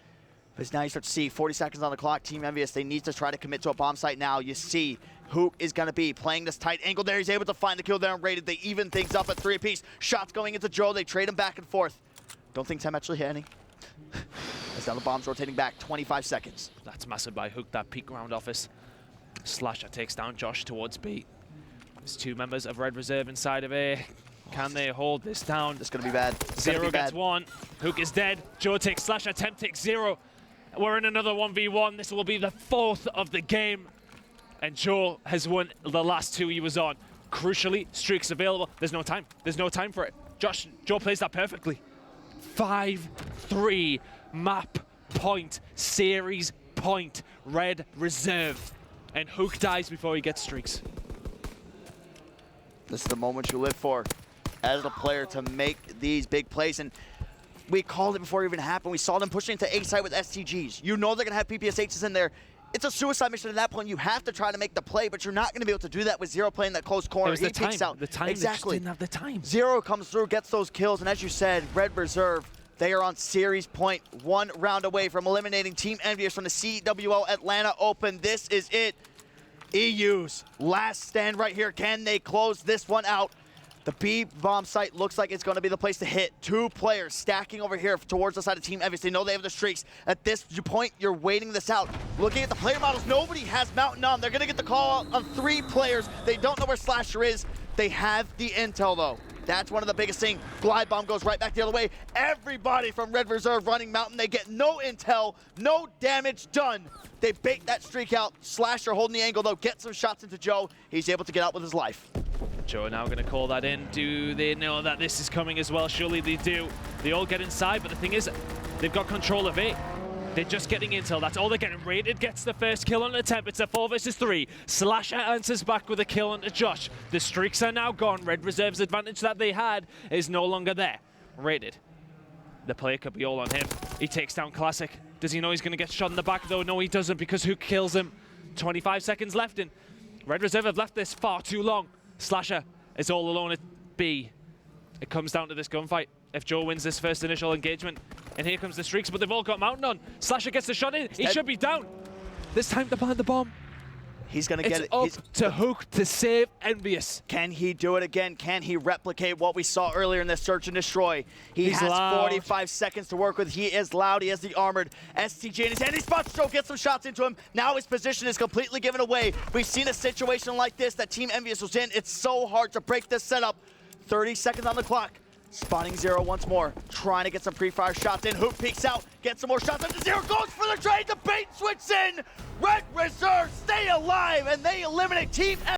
But now you start to see 40 seconds on the clock. Team EnVyUs, they need to try to commit to a bomb site now. You see Hook is going to be playing this tight angle there. He's able to find the kill there and Raided. They even things up at 3 apiece. Shots going into Joe. They trade him back and forth. Don't think Tem actually hit any. As now the bomb's rotating back. 25 seconds. That's massive by Hook, that peak round office. Slasher takes down Josh towards B. There's 2 members of Red Reserve inside of A. Can they hold this down? It's going to be bad. 0 gets 1. Hook is dead. Joe takes Slasher. Temp takes 0. We're in another 1v1. This will be the 4th of the game. And Joe has won the last 2 he was on. Crucially, streaks available. There's no time. There's no time for it. Joe plays that perfectly. 5-3 map point, series point, Red Reserve. And Hook dies before he gets streaks. This is the moment you live for as a player to make these big plays. And we called it before it even happened. We saw them pushing into A site with STGs. You know they're going to have PPSHs in there. It's a suicide mission at that point. You have to try to make the play, but you're not going to be able to do that with 0 playing that close corner. He picks out. The time, exactly. They just didn't have the time. 0 comes through, gets those kills, and as you said, Red Reserve They are on series point, 1 round away from eliminating Team EnVyUs from the CWL Atlanta Open. This is it. EU's last stand right here. Can they close this one out? The B bomb site looks like it's going to be the place to hit. 2 players stacking over here towards the side of Team EnVyUs. They know they have the streaks. At this point, you're waiting this out. Looking at the player models, nobody has Mountain on. They're going to get the call out on 3 players. They don't know where Slasher is. They have the intel, though. That's one of the biggest things. Glide bomb goes right back the other way. Everybody from Red Reserve running Mountain. They get no intel, no damage done. They bait that streak out. Slasher holding the angle, though. Get some shots into Joe. He's able to get out with his life. Joe now going to call that in. Do they know that this is coming as well? Surely they do. They all get inside, but the thing is, they've got control of it. They're just getting intel. That's all they're getting. Rated gets the first kill on the attempt. It's a 4 versus 3. Slasher answers back with a kill onto Josh. The streaks are now gone. Red Reserve's advantage that they had is no longer there. Rated. The play could be all on him. He takes down Classic. Does he know he's going to get shot in the back, though? No, he doesn't, because who kills him? 25 seconds left in. Red Reserve have left this far too long. Slasher is all alone at B. It comes down to this gunfight. If Joe wins this first initial engagement, and here comes the streaks, but they've all got Mountain on. Slasher gets the shot in. He should be down. This time to plant the bomb. He's going to get it. It's up to Hook to save EnVyUs. Can he do it again? Can he replicate what we saw earlier in this search and destroy? He's has loud. 45 seconds to work with. He is loud. He has the armored STG in his hand. He spots Joe, gets some shots into him. Now his position is completely given away. We've seen a situation like this that Team EnVyUs was in. It's so hard to break this setup. 30 seconds on the clock. Spotting Zero once more, trying to get some pre-fire shots in. Hoop peeks out, gets some more shots into Zero, goes for the trade, the bait switch in! Red Reserve stay alive, and they eliminate Team